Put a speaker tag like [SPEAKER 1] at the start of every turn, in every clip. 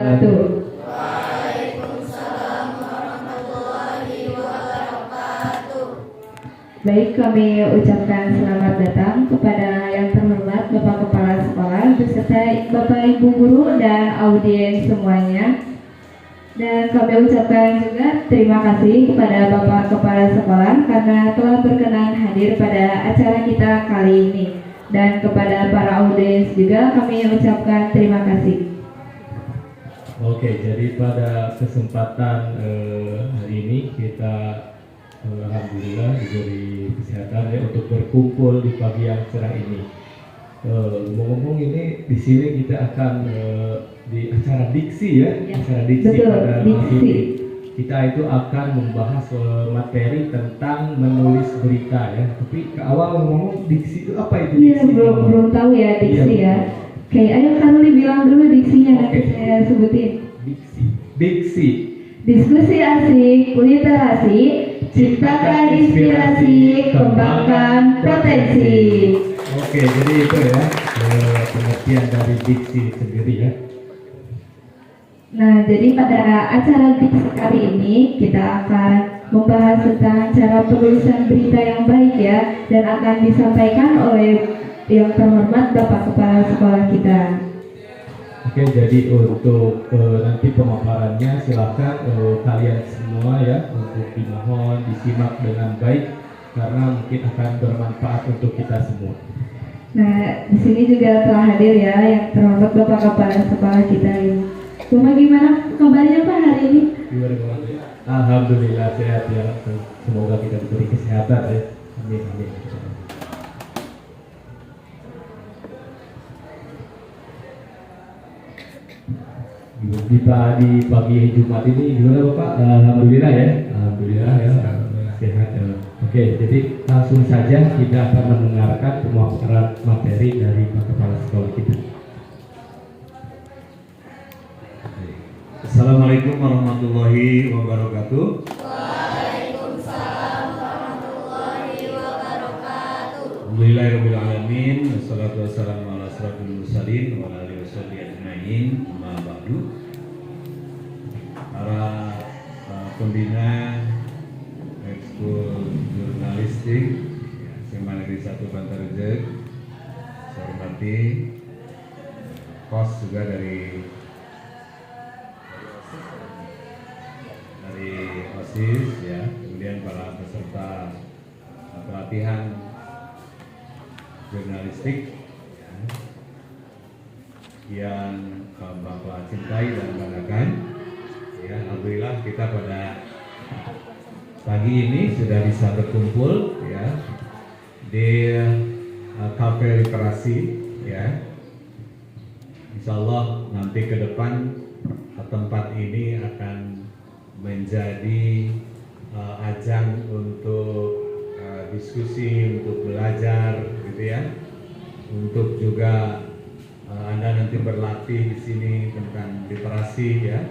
[SPEAKER 1] wabarakatuh.
[SPEAKER 2] Waalaikumsalam warahmatullahi wabarakatuh.
[SPEAKER 1] Baik, kami ucapkan selamat datang kepada yang terhormat Bapak Kepala Sekolah beserta Bapak Ibu Guru dan audiens semuanya. Dan kami ucapkan juga terima kasih kepada Bapak Kepala Sekolah karena telah berkenan hadir pada acara kita kali ini. Dan kepada para audiens juga kami ucapkan terima kasih.
[SPEAKER 3] Oke, jadi pada kesempatan hari ini kita alhamdulillah diberi kesehatan ya untuk berkumpul di pagi yang cerah ini. Ngomong-ngomong ini di sini kita akan di acara diksi ya, acara diksi
[SPEAKER 1] betul,
[SPEAKER 3] pada
[SPEAKER 1] diksi.
[SPEAKER 3] ini kita itu akan membahas materi tentang menulis berita ya. Tapi ke awal ngomong diksi itu apa itu?
[SPEAKER 1] Iya,
[SPEAKER 3] Diksi
[SPEAKER 1] belum tahu ya diksi
[SPEAKER 3] iya,
[SPEAKER 1] ya. Oke, ayo Karli bilang dulu diksinya, nanti
[SPEAKER 3] Oke.
[SPEAKER 1] saya sebutin.
[SPEAKER 3] Diksi.
[SPEAKER 1] Diskusi asik, literasi, ciptakan inspirasi, kembangkan potensi.
[SPEAKER 3] Oke, jadi itu ya pengertian dari diksi sendiri ya.
[SPEAKER 1] Nah, jadi pada acara diksi kali ini kita akan membahas tentang cara penulisan berita yang baik ya, dan akan disampaikan oleh yang terhormat Bapak Kepala Sekolah kita.
[SPEAKER 3] Oke, jadi untuk nanti pemaparannya silakan kalian semua ya untuk dimohon disimak dengan baik karena mungkin akan bermanfaat untuk kita semua.
[SPEAKER 1] Nah, di sini juga telah hadir ya yang terhormat Bapak Kepala Sekolah kita ini. Cuma gimana kabarnya Pak hari ini?
[SPEAKER 3] Alhamdulillah sehat ya. Semoga kita diberi kesehatan ya. Amin amin. Kita di pagi Jumat ini gimana Bapak? Alhamdulillah ya. Alhamdulillah ya. Sehat ya. Oke, jadi langsung saja kita akan mendengarkan pemaparan materi dari Pak Kepala Sekolah kita.
[SPEAKER 4] Assalamualaikum warahmatullahi wabarakatuh.
[SPEAKER 2] Waalaikumsalam warahmatullahi wabarakatuh.
[SPEAKER 4] Alhamdulillahirabbil alamin. Wassalatu wassalamu ala asrofil mursalin wa ala alihi washabihi ajmain. Amma ba'du. Para pembina ekskul jurnalistik SMA Negeri 1 Bantarjeg, saya hormati kos juga dari OSIS ya, kemudian para peserta pelatihan jurnalistik ya, yang Bapak cintai dan banggakan ya. Alhamdulillah kita pada pagi ini sudah bisa berkumpul ya di Cafe Literasi ya. Insya Allah nanti ke depan tempat ini akan menjadi ajang untuk diskusi, untuk belajar gitu ya, untuk juga Anda nanti berlatih di sini tentang literasi ya.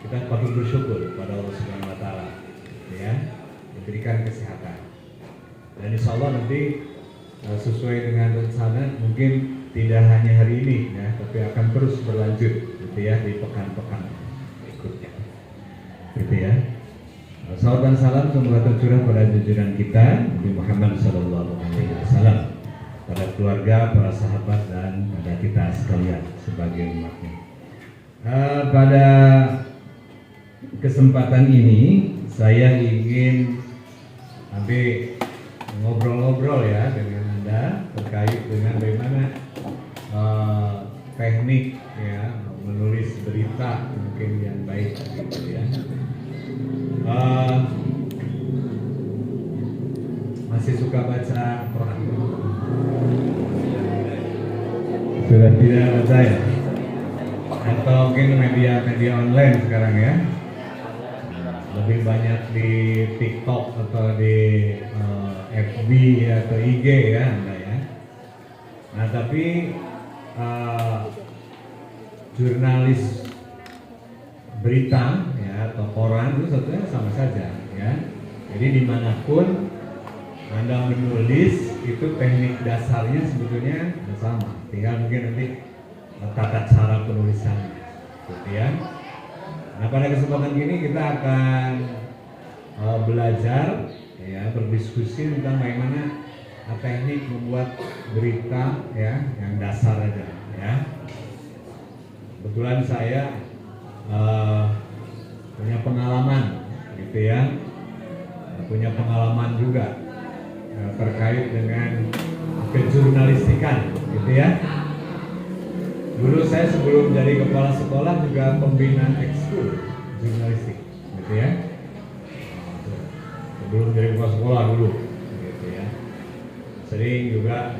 [SPEAKER 4] Kita patut bersyukur pada Allah Subhanahu Wa Taala ya, diberikan kesehatan dan insya Allah nanti sesuai dengan rencana mungkin tidak hanya hari ini ya, tapi akan terus berlanjut gitu ya di pekan-pekan berikutnya gitu ya. Salam dan salam semoga tercurah pada junjungan kita Nabi Muhammad SAW, pada keluarga, para sahabat dan pada kita sekalian sebagai umatnya. Pada kesempatan ini saya ingin ngobrol-ngobrol ya dengan Anda terkait dengan bagaimana teknik ya menulis berita mungkin yang baik gitu ya. Masih suka baca Quran? Sudah tidak baca ya? Atau mungkin media online sekarang ya? Lebih banyak di TikTok atau di FB atau IG ya Anda ya. Nah tapi jurnalis berita ya atau koran itu sebetulnya sama saja ya. Jadi dimanapun Anda menulis itu teknik dasarnya sebetulnya sama. Tinggal mungkin nanti tata cara dalam penulisan, gitu ya. Nah, pada kesempatan ini kita akan belajar, ya, berdiskusi tentang bagaimana teknik membuat berita, ya, yang dasar aja, ya. Kebetulan saya punya pengalaman, gitu ya, punya pengalaman juga terkait dengan kejurnalistikan, gitu ya. Dulu saya sebelum jadi kepala sekolah juga pembina ekskul jurnalistik, gitu ya. Sebelum jadi kepala sekolah dulu, gitu ya. Sering juga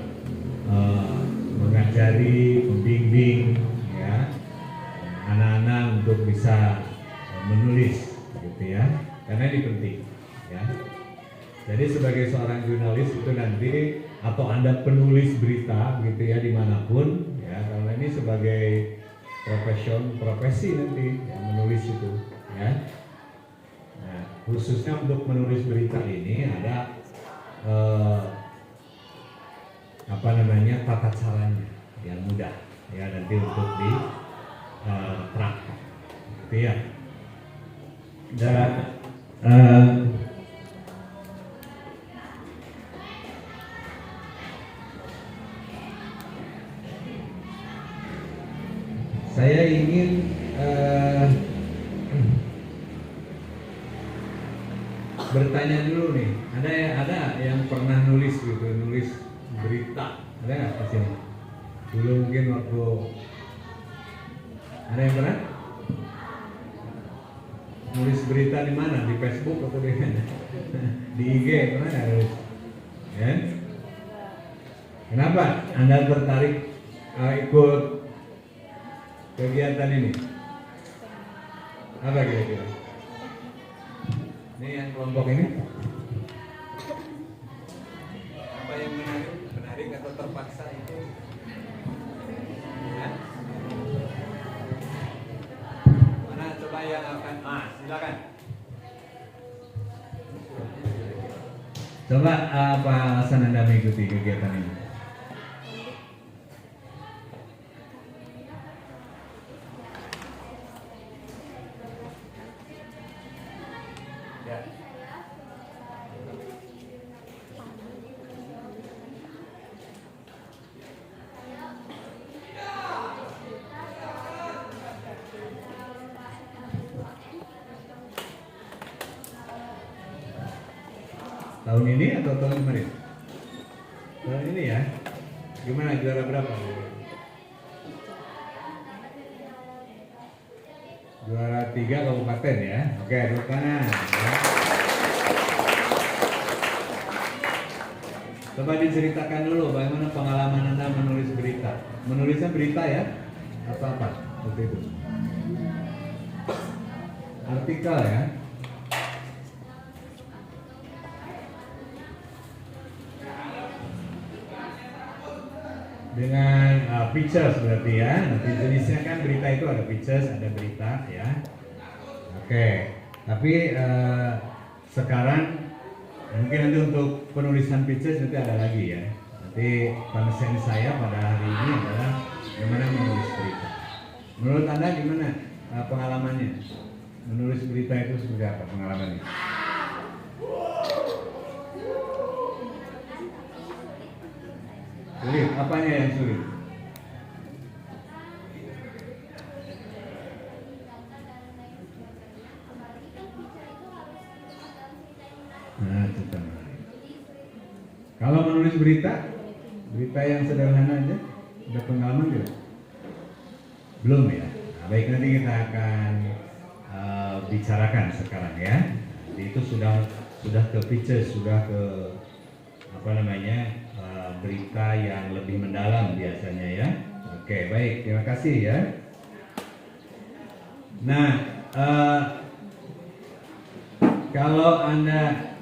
[SPEAKER 4] mengajari, membimbing, ya, anak-anak untuk bisa menulis, gitu ya. Karena ini penting, ya. Jadi sebagai seorang jurnalis itu nanti, atau Anda penulis berita, gitu ya, dimanapun, ya, karena ini sebagai profesi nanti, ya, menulis itu, ya. Nah, khususnya untuk menulis berita ini ada tata caranya yang mudah, ya, nanti untuk diterapkan, gitu ya. Dan saya ingin bertanya dulu nih, ada yang pernah nulis gitu, nulis berita, ada nggak di sini? Dulu mungkin waktu ada yang pernah nulis berita di mana? Di Facebook atau di mana? Di IG pernah nggak nulis? Ya? Kenapa Anda tertarik ikut kegiatan ini? Apa kira-kira? Ini yang kelompok ini? Apa yang menarik atau terpaksa itu? Ya? Mana coba yang akan? Silakan. Coba apa alasan Anda mengikuti kegiatan ini? Tahun ini atau tahun kemarin? Tahun ini ya. Gimana, juara berapa? Juara 3 kabupaten ya. Oke, tepuk tangan. Ya. Coba diceritakan dulu bagaimana pengalaman Anda menulis berita. Menulisnya berita ya? Atau apa? Seperti itu. Artikel ya. Dengan pictures berarti ya. Nanti jenisnya kan berita itu ada pictures, ada berita ya. Oke. Tapi sekarang mungkin nanti untuk penulisan pictures nanti ada lagi ya. Nanti konsen saya pada hari ini adalah bagaimana menulis berita. Menurut Anda gimana pengalamannya? Menulis berita itu seperti apa pengalamannya? Sulit, apanya yang sulit? Nah, cerita menarik. Kalau menulis berita yang sederhana aja, udah pengalaman belum? Belum ya? Nah, baik, nanti kita akan bicarakan sekarang ya. Jadi itu sudah ke pictures, sudah ke berita yang lebih mendalam biasanya ya. Oke, baik, terima kasih ya. Nah, kalau Anda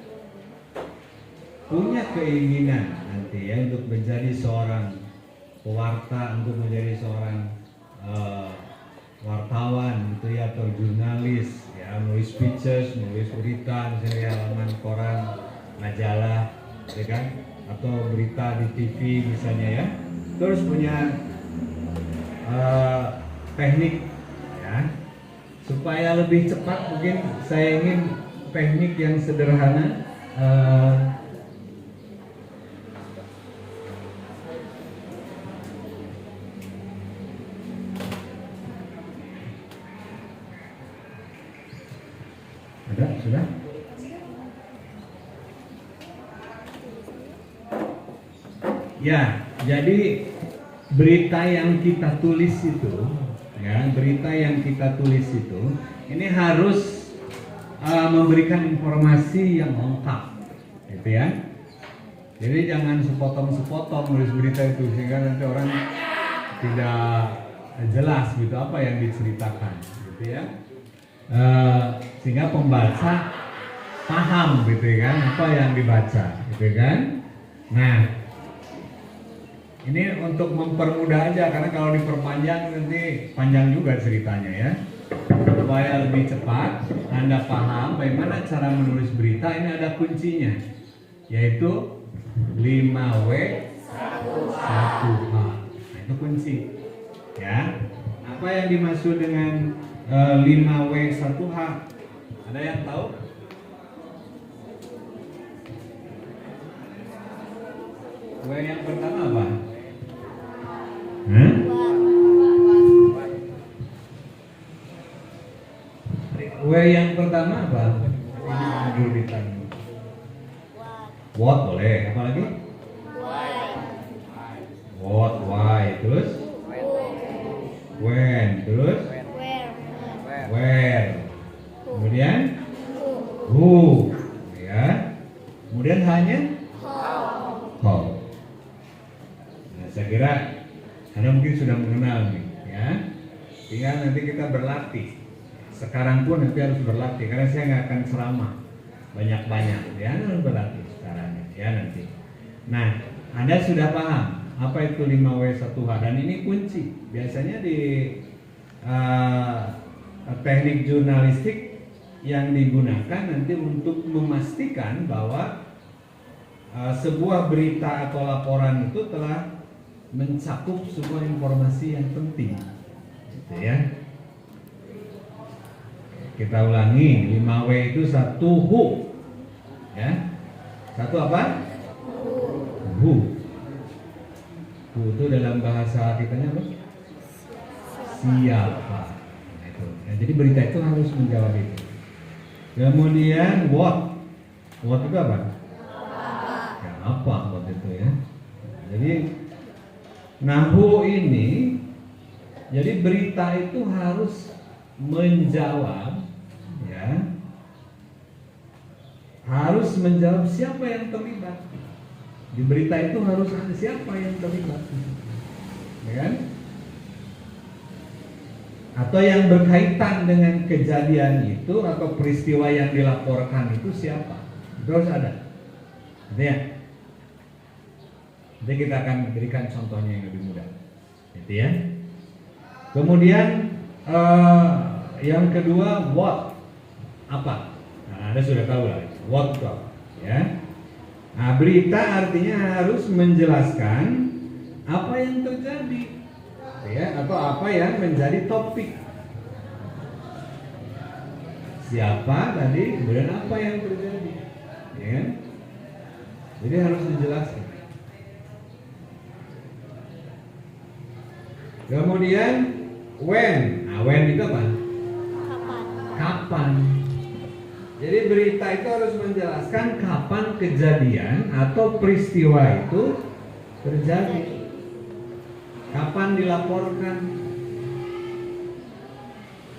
[SPEAKER 4] punya keinginan nanti ya untuk menjadi seorang pewarta, untuk menjadi seorang wartawan gitu ya, atau jurnalis ya, nulis pictures, nulis berita misalnya halaman koran, majalah, ya kan, atau berita di TV misalnya ya, terus punya teknik ya. Supaya lebih cepat mungkin saya ingin teknik yang sederhana. Ada sudah? Ya, jadi berita yang kita tulis itu, ya, berita yang kita tulis itu, ini harus memberikan informasi yang lengkap, gitu ya. Jadi jangan sepotong-sepotong nulis berita itu sehingga nanti orang tidak jelas gitu apa yang diceritakan, gitu ya. Sehingga pembaca paham, gitu kan, apa yang dibaca, gitu kan. Nah, ini untuk mempermudah aja, karena kalau diperpanjang nanti panjang juga ceritanya ya. Supaya lebih cepat Anda paham bagaimana cara menulis berita, ini ada kuncinya, yaitu 5W 1H. Nah, itu kunci ya. Apa yang dimaksud dengan 5W 1H? Ada yang tahu? W yang pertama apa? W yang pertama apa? Ini dulu ditanya. What boleh, apa lagi? What, why, terus? When, terus? Where. Kemudian? Who, ya. Kemudian hanya? How. Nah, saya kira Anda mungkin sudah mengenal nih, ya. Tinggal nanti kita berlatih. Sekarang pun nanti harus berlatih, karena saya nggak akan ceramah banyak-banyak, ya. Anda harus berlatih sekarang, ya nanti. Nah, Anda sudah paham apa itu 5W1H, dan ini kunci. Biasanya di teknik jurnalistik yang digunakan nanti untuk memastikan bahwa sebuah berita atau laporan itu telah mencakup sebuah informasi yang penting, gitu ya. Kita ulangi, 5W itu 1 who, ya. 1 apa? Who. Who itu dalam bahasa kitanya apa? Siapa. Nah, itu. Ya, jadi berita itu harus menjawab itu. Kemudian what. What itu apa? Ya, apa what itu ya. Jadi who ini, jadi berita itu harus menjawab, ya, harus menjawab siapa yang terlibat. Di berita itu harus ada siapa yang terlibat, ya kan? Atau yang berkaitan dengan kejadian itu atau peristiwa yang dilaporkan itu siapa, itu harus ada, gitu ya. Nanti kita akan berikan contohnya yang lebih mudah, gitu ya. Kemudian yang kedua, what, apa? Nah, Anda sudah tahu lah, what itu apa, ya. Nah, berita artinya harus menjelaskan apa yang terjadi, ya, atau apa yang menjadi topik. Siapa tadi, kemudian apa yang terjadi, ya kan? Jadi harus dijelaskan. Kemudian when. Nah, when itu apa? Kapan. Jadi berita itu harus menjelaskan kapan kejadian atau peristiwa itu terjadi. Kapan dilaporkan?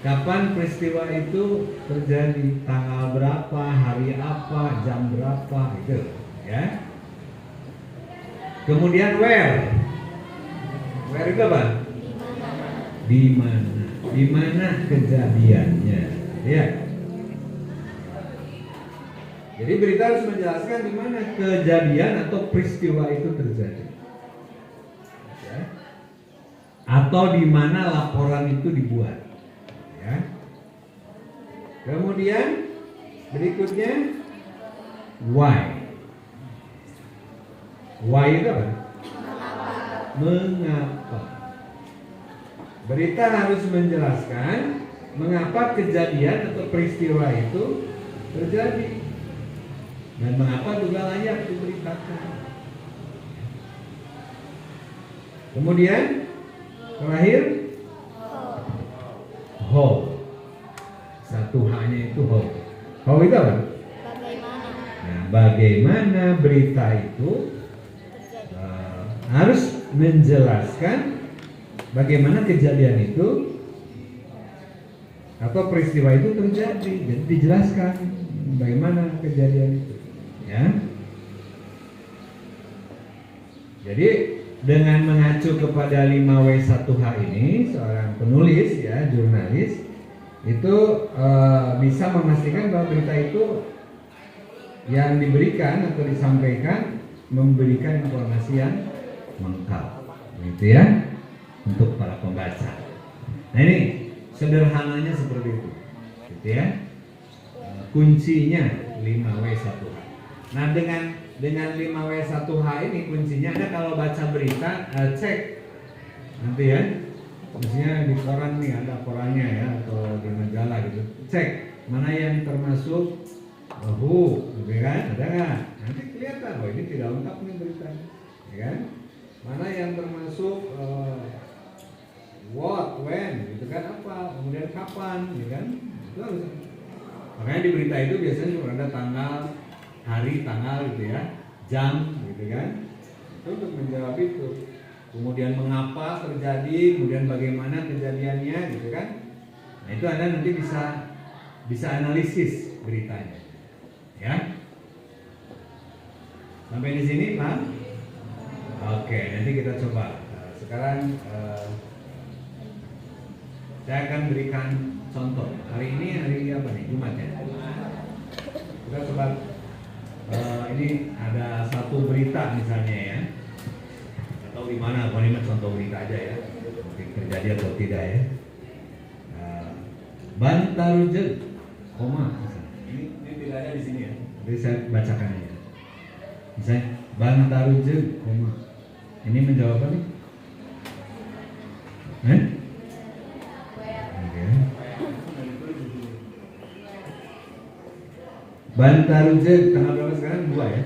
[SPEAKER 4] Kapan peristiwa itu terjadi? Tanggal berapa? Hari apa? Jam berapa? Itu, ya. Kemudian where. Where itu apa? Di mana? Di mana kejadiannya? Ya. Jadi berita harus menjelaskan di mana kejadian atau peristiwa itu terjadi, ya. Atau di mana laporan itu dibuat, ya. Kemudian berikutnya why. Why itu apa? Mengapa. Berita harus menjelaskan mengapa kejadian atau peristiwa itu terjadi dan mengapa juga layak diberitakan. Kemudian terakhir how. Satu H-nya itu how. How itu apa?
[SPEAKER 2] Bagaimana
[SPEAKER 4] Nah, bagaimana berita itu harus menjelaskan bagaimana kejadian itu atau peristiwa itu terjadi. Jadi dijelaskan bagaimana kejadian itu, ya. Jadi dengan mengacu kepada 5W1H ini, seorang penulis ya, jurnalis itu bisa memastikan bahwa berita itu yang diberikan atau disampaikan memberikan informasi yang lengkap, gitu ya, untuk para pembaca. Nah ini sederhananya seperti itu, gitu ya. Kuncinya 5W1H. Nah dengan 5W1H ini kuncinya, Anda kalau baca berita cek nanti ya, misalnya di koran nih ada korannya ya, atau di majalah gitu, cek mana yang termasuk gitu kan, ada nggak? Nanti kelihatan, oh ini tidak lengkap nih beritanya, ya kan? Mana yang termasuk what, when, gitu kan, apa, kemudian kapan, gitu kan? Itu harus. Makanya di berita itu biasanya juga ada tanggal, hari, tanggal gitu ya, jam, gitu kan? Itu untuk menjawab itu. Kemudian mengapa terjadi, kemudian bagaimana kejadiannya, gitu kan? Nah itu Anda nanti bisa analisis beritanya, ya. Sampai di sini, Pak? Oke, nanti kita coba. Sekarang saya akan berikan contoh. Hari ini hari apa nih? Jumat ya. Kita coba. Ini ada satu berita misalnya ya. Atau di mana? Ini contoh berita aja ya. Mungkin terjadi atau tidak ya. Bantarujeg, koma. Ini tidak ada di sini ya. Jadi saya bacakan aja. Misalnya Bantarujeg, koma. Ini menjawab apa nih? Bantarujeg tanggal berapa sekarang? 2 ya.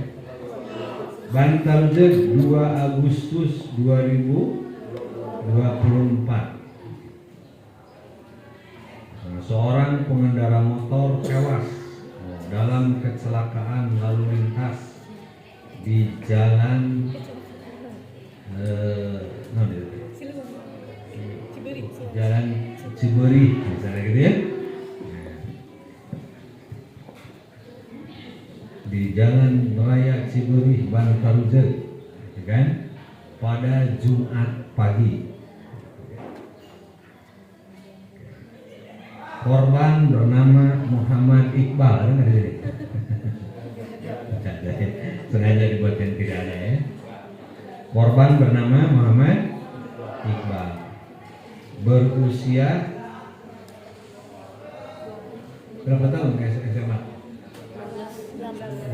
[SPEAKER 4] Bantarujeg 2 Agustus 2024. Seorang pengendara motor tewas dalam kecelakaan lalu lintas di jalan Jalan Ciberi, misalnya gitu ya. Di Jalan Raya Ciberi, Bantarujeg, gitu kan? Pada Jumat pagi. Korban bernama Muhammad Iqbal, kan ada jadi. Sengaja dibuatkan tidak ada ya. Korban bernama Muhammad Iqbal, berusia berapa tahun ke SMA?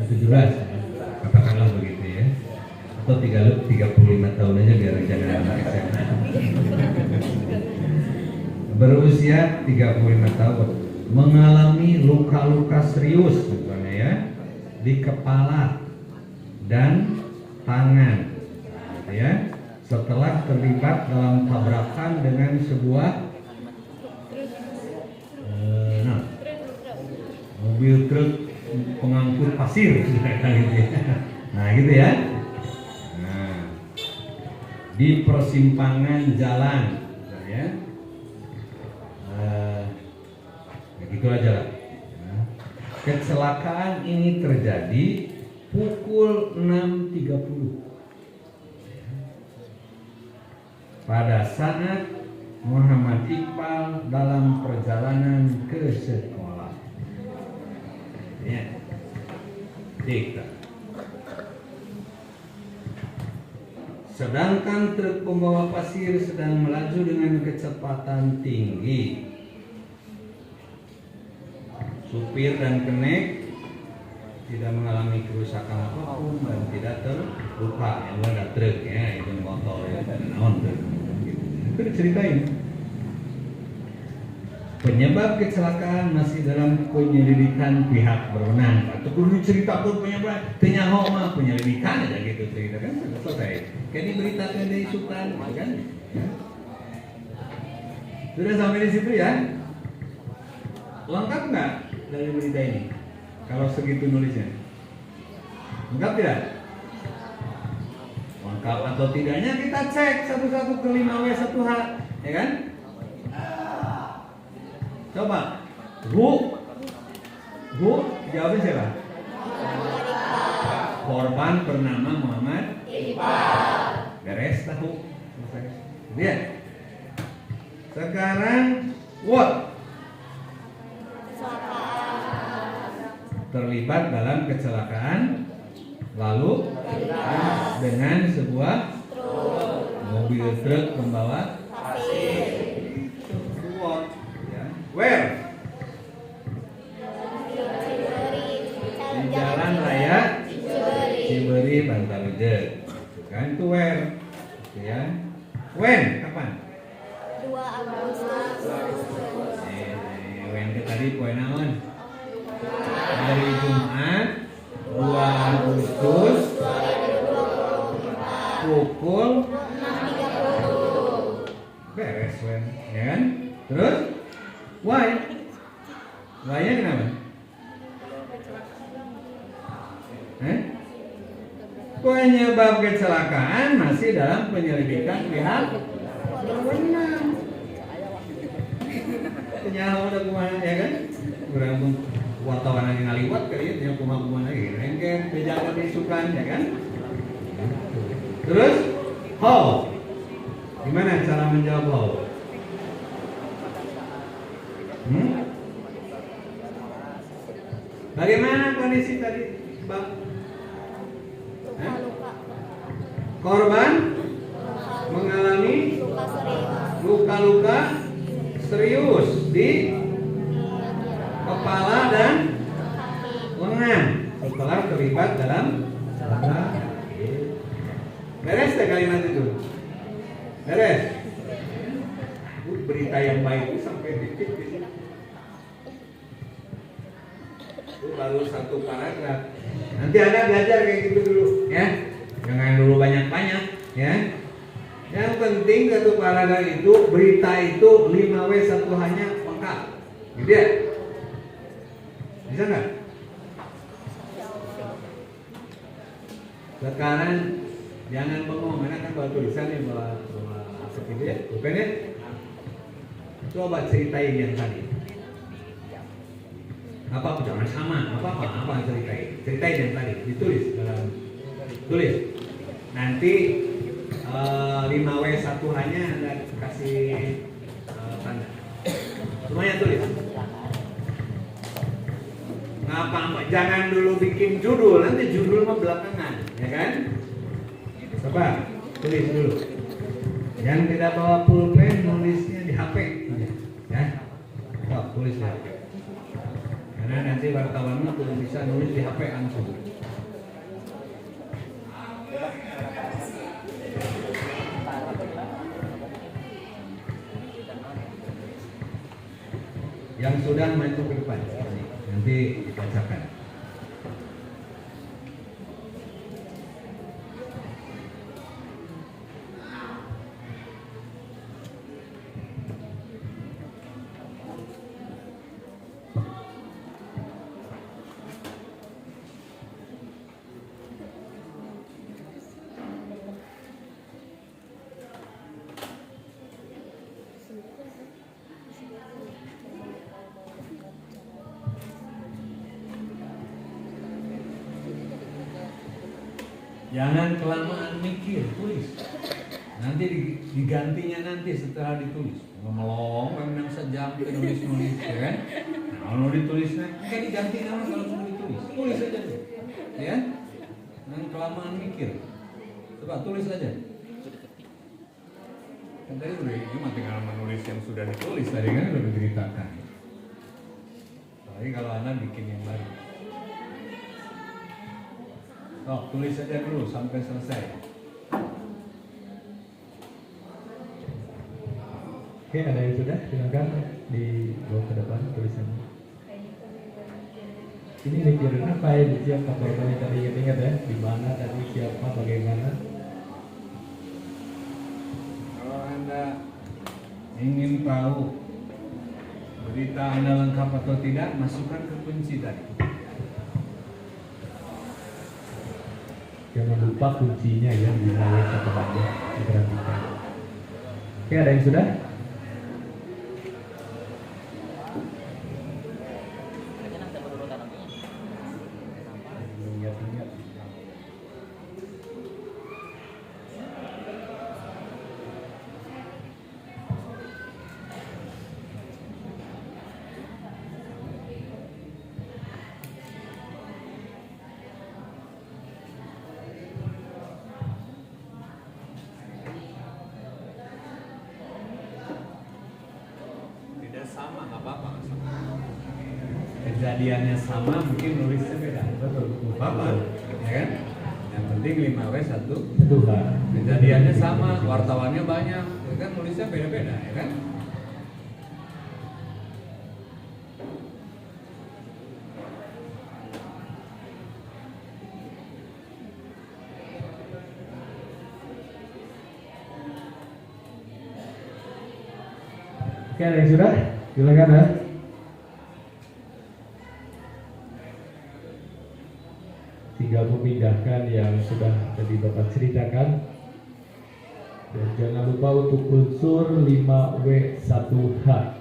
[SPEAKER 4] 17, katakanlah begitu ya. Atau 35 tahun aja biar jangan anak SMA. Berusia 35 tahun, mengalami luka-luka serius misalnya ya, di kepala dan tangan, gitu ya, setelah terlibat dalam tabrakan dengan sebuah mobil truk pengangkut pasir, nah gitu ya. Nah, di persimpangan jalan, ya, gitu aja lah. Nah, kecelakaan ini terjadi pukul 6.30 pada saat Muhammad Iqbal dalam perjalanan ke sekolah. Ya, dikta. Sedangkan truk pembawa pasir sedang melaju dengan kecepatan tinggi. Supir dan kenek tidak mengalami kerusakan apapun dan tidak terluka. Yang ada truk ya, itu motor ya, dan naon truk. Itu diceritain. penyebab kecelakaan masih dalam penyelidikan pihak berwenang. Atau perlu ceritakan penyebab, tenyaho mah penyelidikan aja gitu cerita kan sudah selesai. Kayak ini berita dari Sultan, gitu kan? Ya. Sudah sampai di situ ya? Lengkap nggak dari berita ini? Kalau segitu nulisnya, lengkap tidak? Lengkap atau tidaknya kita cek satu-satu ke 5W1H, ya kan? Coba, Bu, jawabnya siapa? Korban bernama Muhammad Iqbal. Beres tahu? Lihat. Sekarang, what? Terlibat dalam kecelakaan, lalu dengan sebuah mobil truk membawa what? Where? Di Jalan Raya Ciberi, Bantarujek. Kan itu where? Ya. When? Kapan?
[SPEAKER 2] 2 Agustus.
[SPEAKER 4] When ke tadi poe naon? Hari Jumat 2 Agustus pukul
[SPEAKER 2] 6.30.
[SPEAKER 4] beres when, ya kan? Terus? Why? Why-nya kenapa? Penyebab kecelakaan masih dalam penyelidikan pihak berwenang. Penyawa udah kemana ya kan? Berambung wartawan yang ngaliwat kali ya, kumaha lagi, rengken, bejalan disukan ya kan? Terus, how? Gimana cara menjawab how? Bagaimana kondisi tadi, Bang?
[SPEAKER 2] Luka-luka.
[SPEAKER 4] Korban mengalami
[SPEAKER 2] Luka serius.
[SPEAKER 4] luka-luka serius di kepala dan lengan setelah terlibat dalam kecelakaan. Beres deh kalimat itu. Beres. Berita yang baik itu sampai titik di sini. Itu baru satu paragraf. Nanti Anda belajar kayak gitu dulu, ya. Jangan dulu banyak-banyak, ya. Yang penting satu paragraf itu berita itu 5W1H-nya lengkap. Gitu ya? Bisa nggak? Sekarang jangan bengong, karena kan bawa tulisan nih, bawa seperti ya, bukan ya? Coba ceritain yang tadi. Apa jangan sama? Apa ceritain yang tadi, ditulis dalam tulis. Nanti 5W1H-nya Anda kasih tanda. Semuanya tulis. Ngapa? Jangan dulu bikin judul, nanti judul mah belakangan, ya kan? Coba tulis dulu. Yang tidak bawa pulpen nulisnya di HP, ya. Coba tulis di HP. Karena nanti wartawan mah belum bisa nulis di HP langsung. Yang sudah maju ke depan, nanti dibacakan. Jangan kelamaan mikir, tulis. Nanti digantinya nanti setelah ditulis. Ngomong, memang sejam kita nulis, ya kan? Nah, kalau ditulisnya, kayak diganti nama kalau cuma ditulis. Tulis aja tuh, ya. Jangan kelamaan mikir. Coba tulis aja. Kan tadi udah cuma tinggal menulis yang sudah ditulis tadi kan udah diceritakan. Tapi kalau Anda bikin yang baru. Oh, tulis saja dulu sampai selesai. Oke, ada yang sudah? Silakan di
[SPEAKER 3] Ini mikirin apa ya? Siapa korbannya tadi ingat ya? Di mana tadi, siapa, bagaimana?
[SPEAKER 4] Kalau Anda ingin tahu berita Anda lengkap atau tidak, masukkan ke kunci tadi.
[SPEAKER 3] Jangan lupa kuncinya ya, di layar keterangan diperhatikan. Oke, ada yang sudah? Ingat-ingat.
[SPEAKER 4] Tidak sama, nggak apa-apa. Kejadiannya sama, mungkin nulisnya beda.
[SPEAKER 3] Betul.
[SPEAKER 4] Apa? Ya kan? Yang penting 5W 1.
[SPEAKER 3] Tuhan.
[SPEAKER 4] Kejadiannya sama, wartawannya banyak, ya kan nulisnya beda-beda, ya kan?
[SPEAKER 3] Oke, ada yang sudah? Silakan ya. Tinggal memindahkan yang sudah tadi Bapak ceritakan. Dan jangan lupa untuk unsur 5W1H.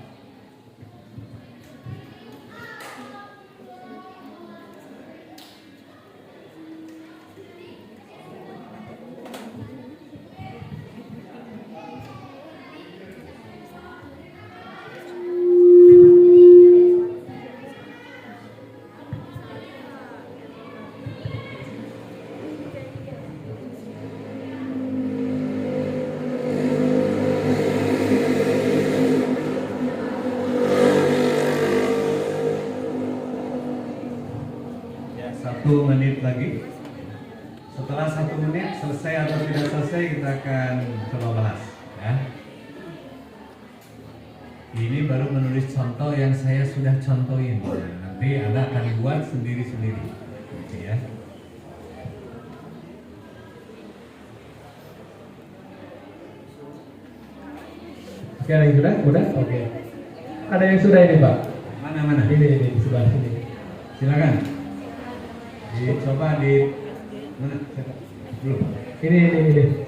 [SPEAKER 4] Ya, 1 menit lagi. Setelah 1 menit selesai atau tidak selesai kita akan coba bahas, ya. Ini baru menulis contoh yang saya sudah contohin. Nanti Anda akan buat sendiri-sendiri, gitu ya.
[SPEAKER 3] Oke, ada yang sudah? Udah? Oke. Ada yang sudah ini, Pak?
[SPEAKER 4] Mana-mana?
[SPEAKER 3] Ini di sebelah sini.
[SPEAKER 4] Silakan. Dicoba di mana? Belum.
[SPEAKER 3] Ini.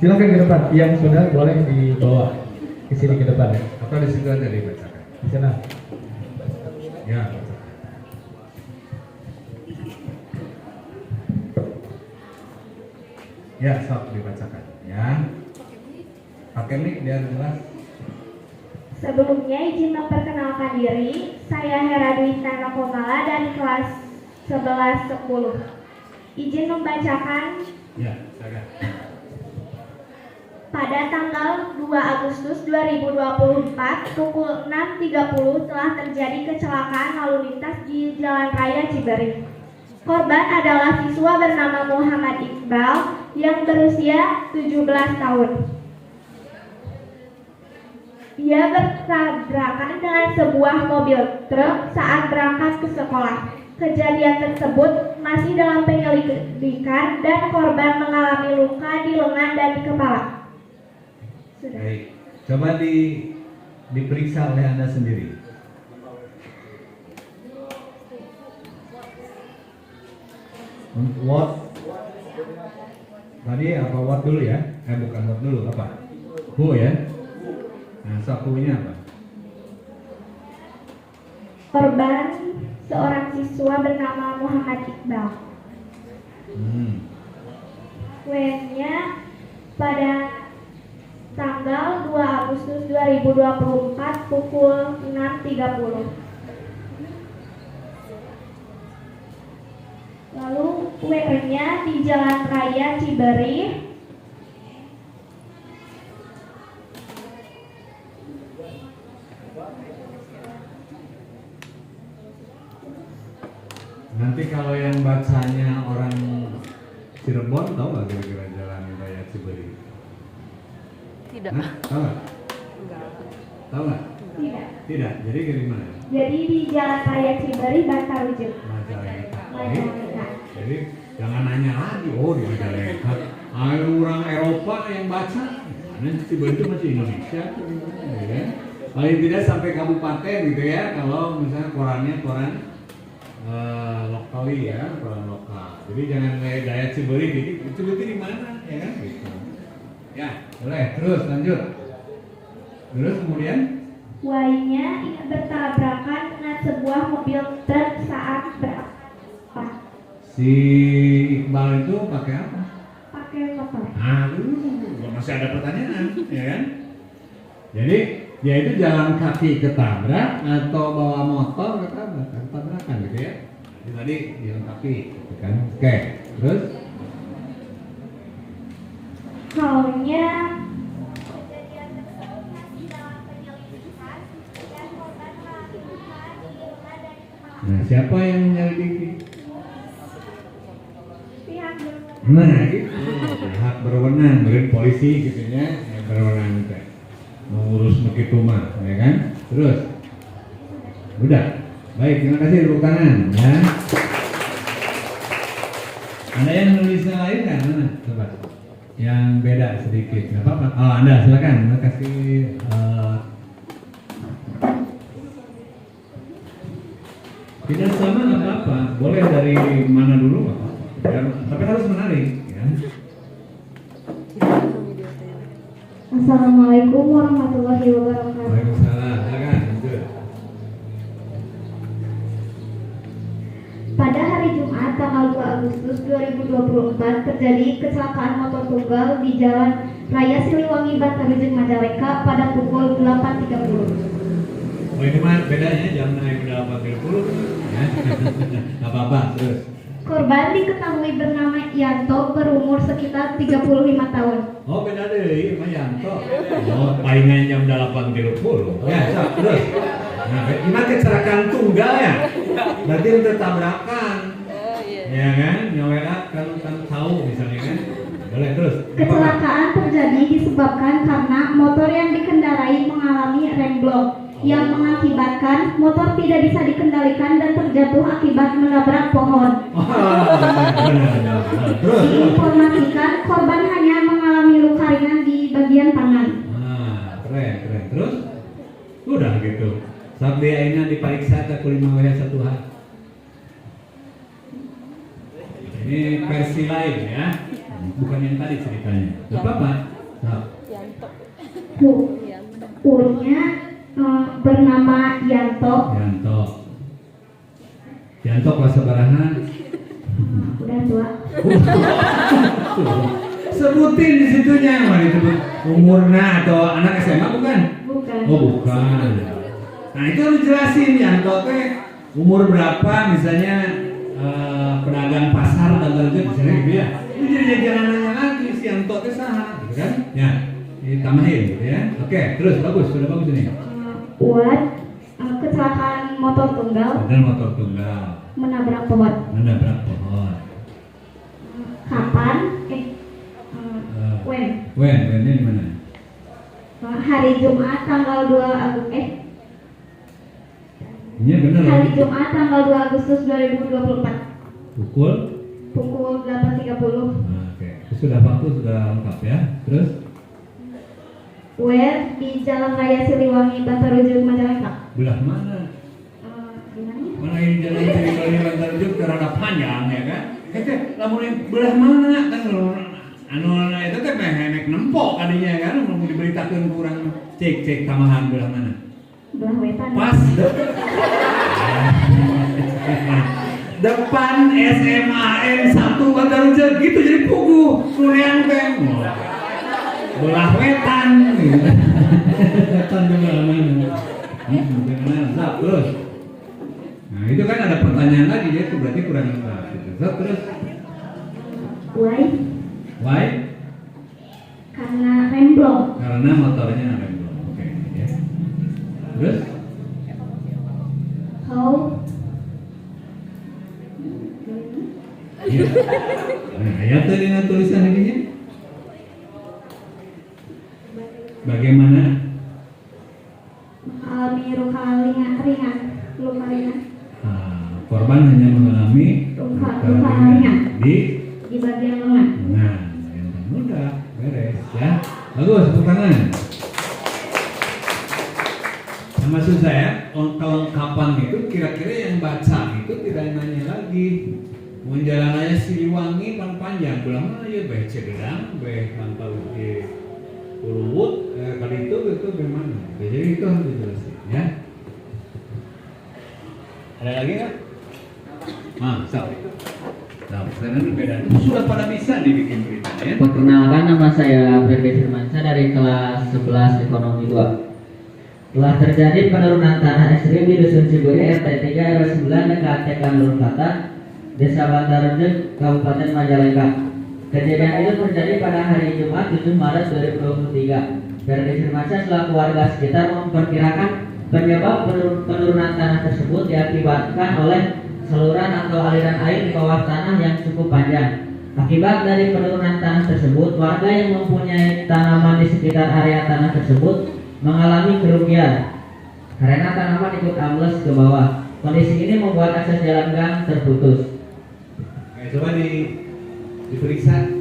[SPEAKER 3] Silakan ke depan. Yang sudah boleh dibawa ke sini ke depan ya.
[SPEAKER 4] Atau di situ aja dibacakan.
[SPEAKER 3] Di sana.
[SPEAKER 4] Ya. Ya, sok dibacakan. Ya. Pakai mic biar jelas.
[SPEAKER 5] Sebelumnya izin memperkenalkan diri, saya Hera Dwi Komala dari kelas 11-10. Izin membacakan
[SPEAKER 4] Ya, silakan.
[SPEAKER 5] pada tanggal 2 Agustus 2024 pukul 6.30 telah terjadi kecelakaan lalu lintas di Jalan Raya Ciberih. Korban adalah siswa bernama Muhammad Iqbal yang berusia 17 tahun. Dia bertabrakan dengan sebuah mobil truk saat berangkat ke sekolah. Kejadian tersebut masih dalam penyelidikan dan korban mengalami luka di lengan dan di kepala. Sudah.
[SPEAKER 4] Baik. Coba diperiksa oleh Anda sendiri. What? Tadi apa what dulu ya? Bukan what dulu, apa? Who ya? Nah, sakunya apa?
[SPEAKER 5] Korban seorang siswa bernama Muhammad Iqbal. W-nya pada tanggal 2 Agustus 2024 pukul 6.30. Lalu WR-nya di Jalan Raya Ciberih.
[SPEAKER 4] Nanti kalau yang bacanya orang Cirebon, tahu nggak kira-kira Jalan Raya Ciberih?
[SPEAKER 6] Tidak.
[SPEAKER 4] Tahu nggak?
[SPEAKER 6] Enggak.
[SPEAKER 4] Tahu nggak?
[SPEAKER 5] Tidak.
[SPEAKER 4] Tidak. Jadi dari mana?
[SPEAKER 5] Jadi di Jalan Raya Ciberih, Bantarujung.
[SPEAKER 4] Majalengka.
[SPEAKER 5] Majalengka.
[SPEAKER 4] Jadi jangan nanya lagi, oh di Majalengka. Ayo orang Eropa yang baca, mana tiba-tiba masih Indonesia, ya. Paling tidak sampai kabupaten gitu ya. Kalau misalnya korannya koran lokali ya, koran lokal. Jadi jangan kayak gaya Cibeuri, jadi Cibeuri di mana, ya kan? Gitu. Ya, boleh. Terus lanjut. Terus kemudian
[SPEAKER 5] Y-nya bertabrakan dengan sebuah mobil truk saat berapa?
[SPEAKER 4] si Iqbal itu pakai apa?
[SPEAKER 5] Pakai motor.
[SPEAKER 4] Masih ada pertanyaan, ya kan? Jadi dia itu jalan kaki ketabrak atau bawa motor ketabrakan gitu ya? Jadi tadi jalan kaki, gitu kan? Oke, terus?
[SPEAKER 5] How-nya
[SPEAKER 4] Nah, siapa yang menyelidiki?
[SPEAKER 5] pihak
[SPEAKER 4] Nah, gitu. Pihak berwenang, beri polisi gitu ya, yang berwenang itu. Mengurus begitu mah, ya kan? Terus? Udah. Baik, terima kasih tepuk tangan ya. Ada yang nulisnya lain kan? Mana? Coba. Yang beda sedikit, nggak apa-apa. Oh, Anda silakan. Terima kasih. Tidak sama nggak apa-apa. Boleh dari mana dulu, nggak apa-apa. Ya, tapi harus menarik. Ya.
[SPEAKER 5] Assalamualaikum warahmatullahi wabarakatuh.
[SPEAKER 4] Waalaikumsalam. Silakan. Lanjut.
[SPEAKER 5] Pada hari Jumat tanggal 2 Agustus 2024 terjadi kecelakaan motor tunggal di Jalan Raya Siliwangi Bantarujung Majalengka pada pukul 8.30.
[SPEAKER 4] Oh, ini mah bedanya jam naik berapa 30 ya. Nggak apa-apa. Terus.
[SPEAKER 5] Korban diketahui bernama Yanto berumur sekitar 35 tahun.
[SPEAKER 4] Oh, beda deh, mah Yanto. Oh, palingan jam 8.30. Ya, terus. Nah, gimana kecelakaan tunggal ya? Berarti untuk tabrakan. Ya kan? Nyawerat kan tahu misalnya kan. Boleh terus.
[SPEAKER 5] Kecelakaan terjadi disebabkan karena motor yang dikendarai mengalami remblong yang mengakibatkan motor tidak bisa dikendalikan dan terjatuh akibat menabrak pohon.
[SPEAKER 4] Terus.
[SPEAKER 5] Diinformasikan korban hanya mengalami luka ringan di bagian tangan.
[SPEAKER 4] Nah, keren. Terus? Udah gitu. Sampai akhirnya diperiksa ke kulima satu hari. Ini versi lain ya, bukan yang tadi ceritanya. Gak apa-apa. Nah.
[SPEAKER 5] U-nya bernama Yanto.
[SPEAKER 4] Yanto kelas sabaraha?
[SPEAKER 5] Udah tua.
[SPEAKER 4] Sebutin di situnya, mari disebut umurnya atau anak SMA bukan?
[SPEAKER 5] Bukan.
[SPEAKER 4] Oh bukan. Nah itu harus jelasin Yanto teh umur berapa misalnya pedagang pasar dan terjun misalnya gitu ya. Itu jadi jangan nanya lagi si Yanto teh saha, gitu kan? Ya, ditambahin gitu ya. Oke, terus bagus, sudah bagus ini.
[SPEAKER 5] Kecelakaan motor tunggal
[SPEAKER 4] Dan motor tunggal
[SPEAKER 5] menabrak pohon. Kapan?
[SPEAKER 4] Whennya di mana?
[SPEAKER 5] Hari Jumat tanggal 2 Agustus.
[SPEAKER 4] Ini benar.
[SPEAKER 5] Hari Jumat tanggal 2 Agustus 2024. Pukul 8.30.
[SPEAKER 4] Oke. Sudah waktu sudah lengkap ya. Terus?
[SPEAKER 5] Where di Jalan Raya Siliwangi Bantarujung Majalengka.
[SPEAKER 4] Belah mana?
[SPEAKER 5] Gimana?
[SPEAKER 4] Mana ini jalan Siliwangi Bantarujung terhadap panjang ya kan? Lamun belah mana kan anu itu teh menek nempok kadinya kan mau diberitakeun kurang cek tamahan belah mana?
[SPEAKER 5] Belah wetan.
[SPEAKER 4] Pas depan SMAN 1 Bantarujung gitu jadi pugu kuliah teh. Belah wetan. Wetan belah mana? Benar, terus. Nah, itu kan ada pertanyaan lagi ya, itu berarti kurang lengkap gitu. Terus. Why?
[SPEAKER 5] Karena remblong.
[SPEAKER 4] Karena motornya remblong. Oke, ya. Terus?
[SPEAKER 5] How?
[SPEAKER 4] Ya. Nah, ayat tadi dengan tulisan ininya. Bagaimana?
[SPEAKER 5] Mengalami luka ringan.
[SPEAKER 4] Oke. Korban hanya mengalami
[SPEAKER 5] luka
[SPEAKER 4] luka
[SPEAKER 5] ringan
[SPEAKER 4] di
[SPEAKER 5] di bagian lengan.
[SPEAKER 4] lengan. Yang mudah, beres ya. Bagus, tepuk tangan. Maksud saya, kelengkapan itu kira-kira yang baca itu tidak nanya lagi. Mau jalan aja Siliwangi panjang, pulang aja beh Cededang, beh Mantau di Purwut, kali itu bagaimana? Jadi itu harus dijelasin ya. Ada lagi nggak? Nah, karena beda. Sudah pada bisa dibikin berita ya.
[SPEAKER 7] Perkenalkan, nama saya Ferdi Firmansyah dari kelas 11 Ekonomi 2. Telah terjadi penurunan tanah ekstrim di Dusun Ciburi RT 3 RW 9 dekat TK Nurul Kata, Desa Bantarjeg, Kabupaten Majalengka. Kejadian itu terjadi pada hari Jumat 7 Maret 2023. Ferdi Firmansyah selaku warga sekitar memperkirakan penyebab penurunan tanah tersebut diakibatkan oleh saluran atau aliran air di bawah tanah yang cukup panjang. Akibat dari penurunan tanah tersebut, warga yang mempunyai tanaman di sekitar area tanah tersebut mengalami kerugian karena tanaman ikut ambles ke bawah. Kondisi ini membuat akses jalan gang terputus.
[SPEAKER 4] Coba diperiksa.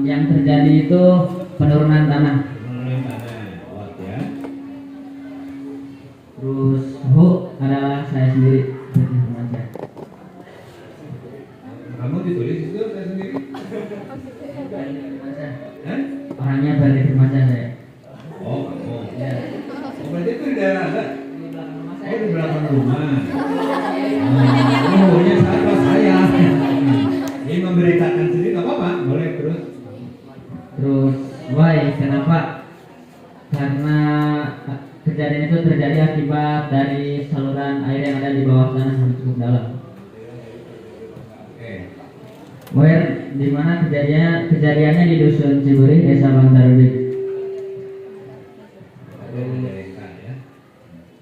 [SPEAKER 7] Yang terjadi itu penurunan tanah.
[SPEAKER 4] Penurunan tanah, awat ya.
[SPEAKER 7] Terus adalah saya sendiri.
[SPEAKER 4] Kamu ditulis itu saya sendiri? Hah?
[SPEAKER 7] Orangnya Ferdi Firmansyah saya.
[SPEAKER 4] Oh, kamu.
[SPEAKER 7] Ya.
[SPEAKER 4] Oh, berarti itu di daerah ada?
[SPEAKER 7] Di belakang rumah saya.
[SPEAKER 4] Oh, di belakang rumah. Oh, ini saya. Ini memberitakan sendiri, nggak apa-apa, boleh terus.
[SPEAKER 7] Terus, why? Kenapa? Karena kejadian itu terjadi akibat dari saluran air yang ada di bawah tanah yang cukup dalam.
[SPEAKER 4] Oke.
[SPEAKER 7] Where di mana kejadiannya di Dusun Ciburi, Desa Bantarjeg.
[SPEAKER 4] Ya.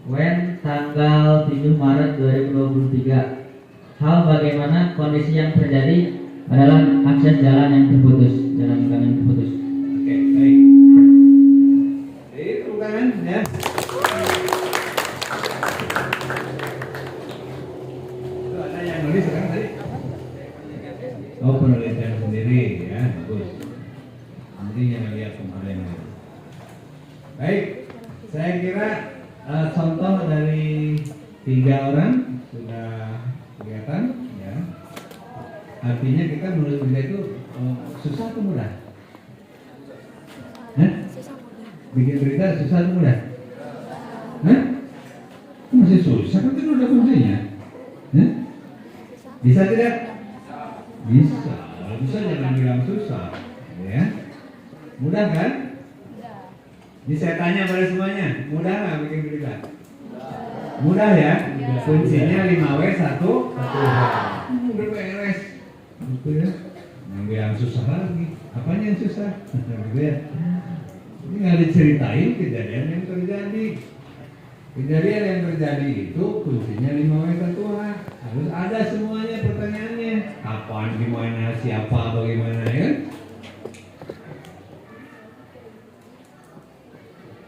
[SPEAKER 7] When tanggal 7 Maret 2023. Hal bagaimana kondisi yang terjadi adalah akses jalan yang terputus, jalan gang yang terputus.
[SPEAKER 4] Oke, baik. Jadi tepuk tangan ya. Itu ada yang nulis sekarang tadi. Oh, penelitian sendiri ya, bagus. Nanti yang lihat kemarin. Baik, saya kira contoh dari 3 orang sudah kelihatan ya. Artinya kita menulis berita itu susah atau mudah? Hah? Bikin berita susah atau mudah? Hah? Masih susah, kan itu udah kuncinya. Hah? Bisa tidak? Bisa. Bisa jangan bilang susah, ya. Mudah kan? Ini saya tanya pada semuanya, mudah nggak bikin berita? Mudah ya? Kuncinya 5W 1 udah beres. Gitu ya. Yang bilang susah lagi. Apanya yang susah? Gitu ya. Ini nggak diceritain kejadian yang terjadi. Kejadian yang terjadi itu kuncinya 5W 1H. Harus ada semuanya pertanyaannya. Kapan, gimana, siapa, bagaimana ya?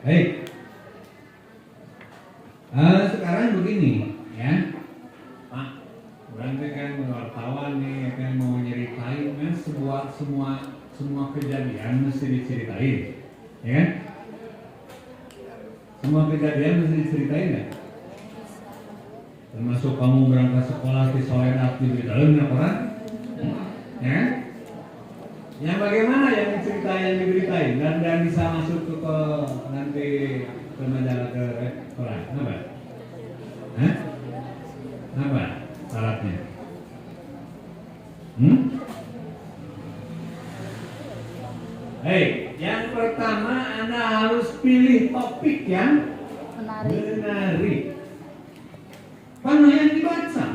[SPEAKER 4] Baik. Sekarang begini ya, Pak. Orang kan wartawan nih kan mau nyeritain kan semua kejadian mesti diceritain, ya kan? Semua kejadian mesti diceritain ya. Termasuk kamu berangkat sekolah di Soledad diberitain orang, ya kan? Yang bagaimana yang diberitain dan bisa masuk ke nanti ke majalah ke koran, apa? Hah? Apa syaratnya? Hei, yang pertama Anda harus pilih topik yang menarik. Karena yang dibaca,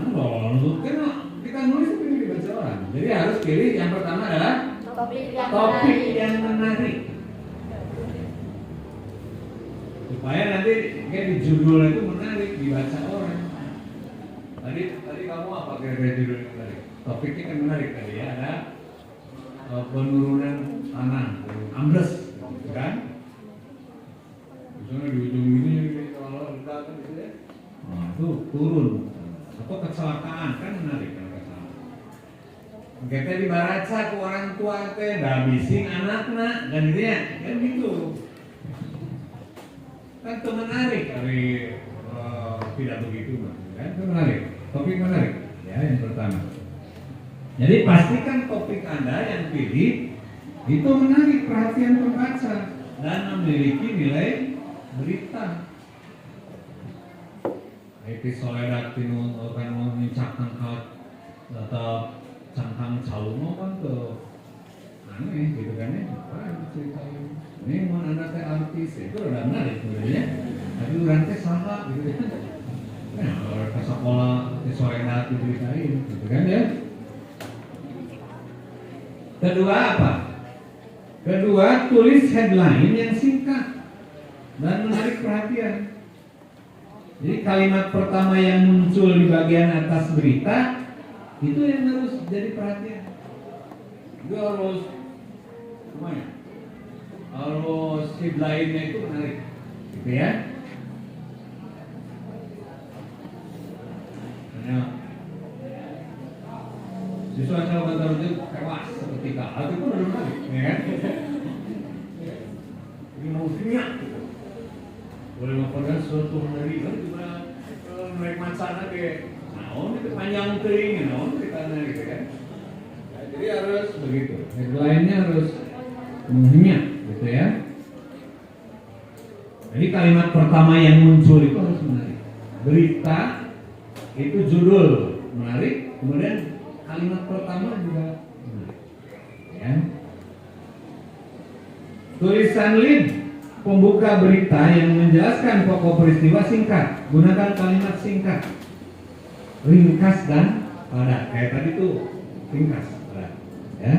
[SPEAKER 4] karena kita nulis itu dibaca orang. Jadi harus pilih yang pertama adalah topik yang menarik. Supaya nanti kayak di judul itu menarik dibaca orang. Tadi kamu apa kira-kira judul yang menarik? Topiknya kan menarik tadi ya, ada penurunan tanah, ambles, gitu kan? Misalnya di ujung ini kalau letak kan gitu ya. Nah, tuh turun atau kecelakaan kan menarik kan kecelakaan. Kita dibaraca ke orang tua teh dah bising anakna kan gitu ya kan gitu. Kan itu menarik hari tidak begitu kan itu menarik. Topik menarik ya yang pertama. Jadi pastikan topik Anda yang pilih itu menarik perhatian pembaca dan memiliki nilai berita. Itu soledat tinu kan mau mencakang atau cangkang calung kan ke aneh gitu kan ya. Apa ceritain? Ini mau anak teh artis itu udah menarik sebenarnya. Tapi orang teh salah gitu ya. Nah, kalau ke sekolah ke soledat diceritain gitu kan ya. Kedua apa? Kedua, tulis headline yang singkat dan menarik perhatian. Jadi kalimat pertama yang muncul di bagian atas berita itu yang harus jadi perhatian. Itu harus semuanya. Harus headline-nya itu menarik, gitu ya. Karena siswa calon itu tewas seketika, itu pun udah menarik, ya kan? Ini mau sinyak gitu. Boleh memperlihatkan suatu hari kan juga naik macana ke naon itu panjang kering naon ceritanya gitu kan. Nah, jadi harus begitu. Headline-nya harus menghenyak gitu ya. Jadi kalimat pertama yang muncul itu harus menarik. Berita itu judul menarik, kemudian kalimat pertama juga menarik. Ya. Tulisan lead pembuka berita yang menjelaskan pokok peristiwa singkat, gunakan kalimat singkat, ringkas dan padat. Kayak tadi tuh ringkas, padat. Ya.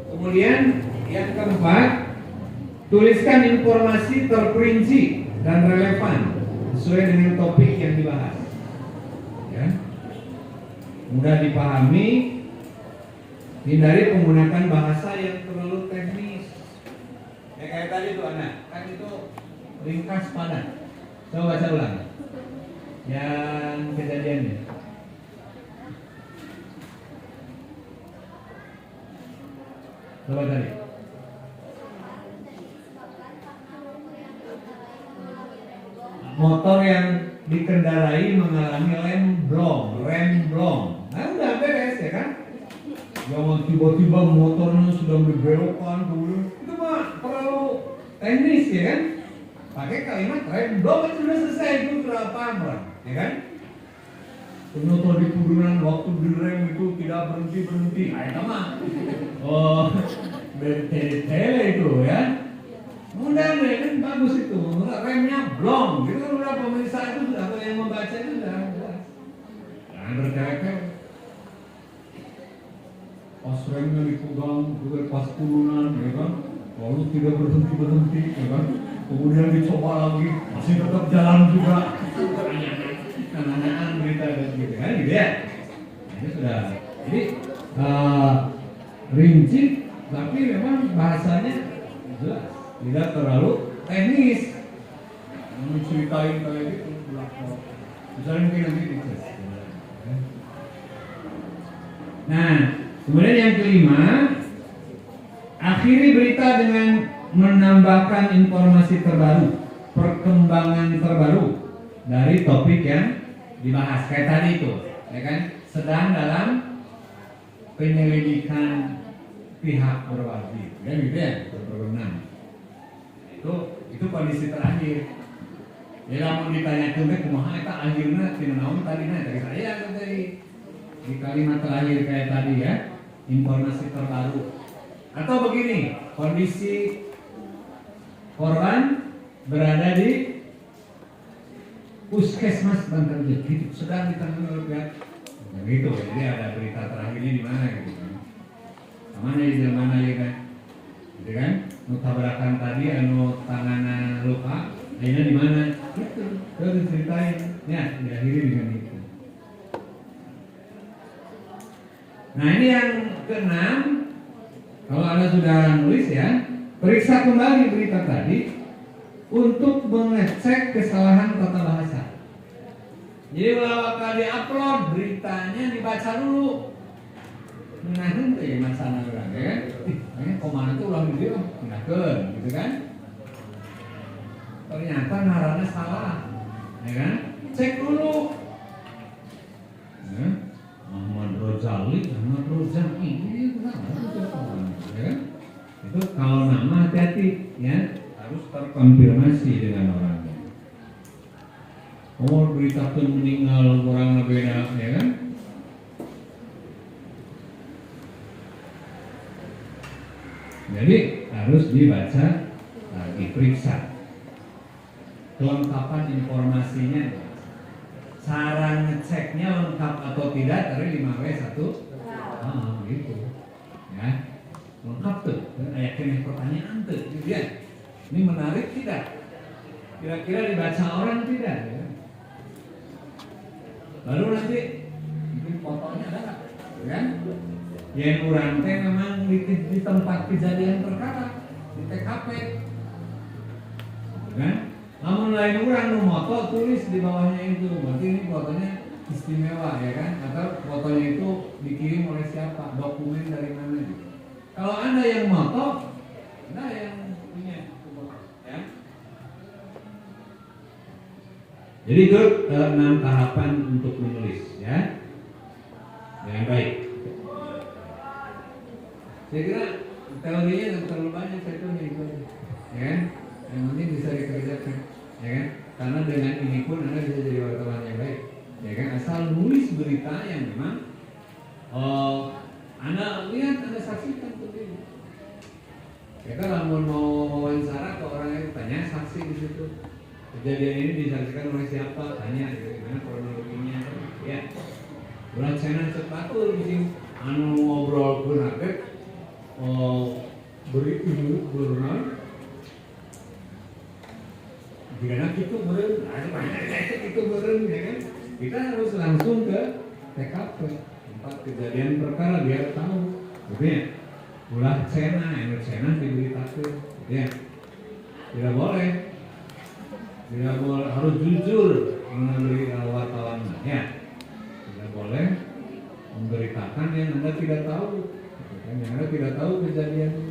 [SPEAKER 4] Kemudian yang keempat, tuliskan informasi terperinci dan relevan sesuai dengan topik yang dibahas. Ya. Mudah dipahami, hindari menggunakan bahasa yang terlalu teknis. Kayak tadi tuh anak, kan itu ringkas padat. Coba baca ulang. Yang kejadiannya. Coba tadi. Motor yang dikendarai mengalami remblong. Nah udah beres ya kan? Jangan tiba-tiba motornya sudah berbelokkan dulu. Itu mah terlalu teknis ya kan? Pakai kalimat remblong itu sudah selesai, itu sudah paham orang, ya kan? Ternyata di turunan waktu direm itu tidak berhenti. Itu mah bertele-tele itu ya. Mudah deh kan bagus itu, remnya blong. Gitu kan udah pemirsa itu sudah atau yang membaca itu sudah jelas. Jangan bertele-tele. Pas remnya dipegang juga pas turunan, ya kan? Lalu tidak berhenti, ya kan? Kemudian dicoba lagi, masih tetap jalan juga. Nanya-nanya berita gitu kan, gitu ya? Nah, ini sudah. Jadi rinci, tapi memang bahasanya jelas, tidak terlalu teknis. Menceritain kayak gitu, belakang. Misalnya mungkin nanti dites. Nah. Kemudian yang kelima, akhiri berita dengan menambahkan informasi terbaru, perkembangan terbaru dari topik yang dibahas. Kayak tadi itu, ya kan? Sedang dalam penyelidikan pihak berwajib, ya gitu ya, berwenang. Itu kondisi terakhir. Ya lamun ditanya teh kumaha eta akhirna tina naon tadi saya tadi di kalimat terakhir kayak tadi ya. Informasi terbaru atau begini, kondisi korban berada di puskesmas Bantar gitu, sedang ditangani oleh pihak gitu. Jadi ada berita terakhirnya di mana gitu kan, mana di mana ya kan, gitu kan, tabrakan tadi anu tanganna luka, akhirnya di mana gitu, terus diceritain ya, diakhiri dengan itu. Nah ini yang keenam, kalau Anda sudah nulis ya, periksa kembali berita tadi untuk mengecek kesalahan tata bahasa.
[SPEAKER 8] Jadi kalau di-upload beritanya dibaca dulu. Nah itu ya masalah orang ya kan. Kemana tuh ulang video, menakun gitu kan. Ternyata ngarannya salah, ya kan? Cek dulu. Ahmad Rozali, ya kan? Itu kalau nama hati-hati, ya harus terkonfirmasi dengan orangnya. Oh berita tuh meninggal orang beda, ya kan? Jadi harus dibaca, diperiksa kelengkapan informasinya. Cara ngeceknya lengkap atau tidak dari 5W1 gitu ya, lengkap tuh. Yakin pertanyaan tuh ya. Ini menarik tidak, kira-kira dibaca orang tidak ya? Lalu nanti bikin fotonya ada nggak kan? Yang urang teh memang di tempat kejadian perkara di TKP kan? Namun lain orang moto tulis di bawahnya itu, berarti ini fotonya istimewa ya kan? Atau fotonya itu dikirim oleh siapa, dokumen dari mana gitu. Kalau Anda yang moto, Anda yang punya ya. Jadi itu 6 tahapan untuk menulis ya. Dengan baik. Saya kira teorinya nggak terlalu banyak, saya tuh itu ya kan? Yang penting bisa dikerjakan, ya kan? Karena dengan ini pun Anda bisa jadi wartawan yang baik, ya kan? Asal nulis berita yang memang Anda lihat, Anda saksikan sendiri. Ya kan, namun mau wawancara ke orang yang tanya saksi di situ. Kejadian ini disaksikan oleh siapa? Tanya, gitu. Gimana kronologinya? Ya. Bulan channel cepat tuh di sini. Anu ngobrol pun agak, beri ibu berenang. Jika itu beren, ada banyak itu beren, ya kan? Kita harus langsung ke TKP, tempat kejadian perkara biar tahu, gitu ya. Ulah cena diberitakan, ya. Tidak boleh, harus jujur memberi wartawan, ya. Tidak boleh memberitakan yang Anda tidak tahu, yang Anda tidak tahu kejadiannya.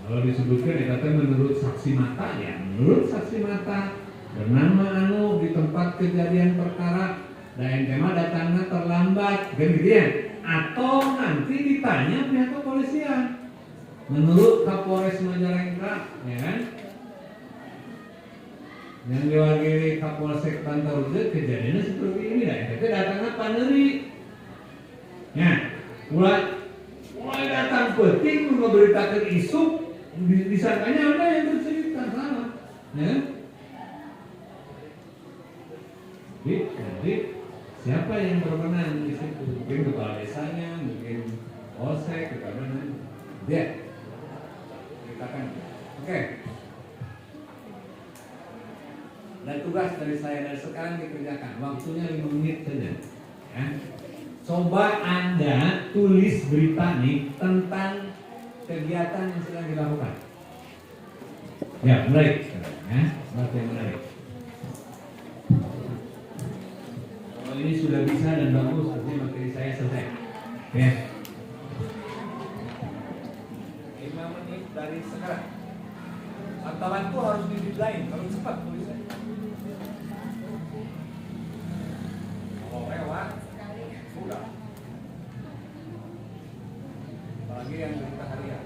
[SPEAKER 8] Kalau disebutkan ya kata menurut saksi mata, ya menurut saksi mata bernama anu di tempat kejadian perkara dan tema datangnya terlambat, kan gitu ya? Atau nanti ditanya pihak kepolisian menurut Kapolres Majalengka, ya kan? Yang diwakili Kapolsek Bantarujut kejadiannya seperti ini, dah. Itu datangnya paneri, ya, mulai datang penting memberitakan isu. Disangkanya ada yang bercerita salah, ya. Jadi siapa yang berwenang di situ? Mungkin kepala desanya, mungkin polsek, keamanan, dia ceritakan. Oke. Dan tugas dari saya dari sekarang dikerjakan. Waktunya 5 menit saja, ya. Coba Anda tulis berita nih tentang kegiatan yang sedang dilakukan. Ya, mulai. Ya, yang menarik. Kalau ini sudah bisa dan bagus, artinya materi saya selesai. Ya. 5 menit dari sekarang. Wartawan itu harus di-deadline, harus cepat tulisnya. Kalau lewat, sudah. Apalagi yang berita harian.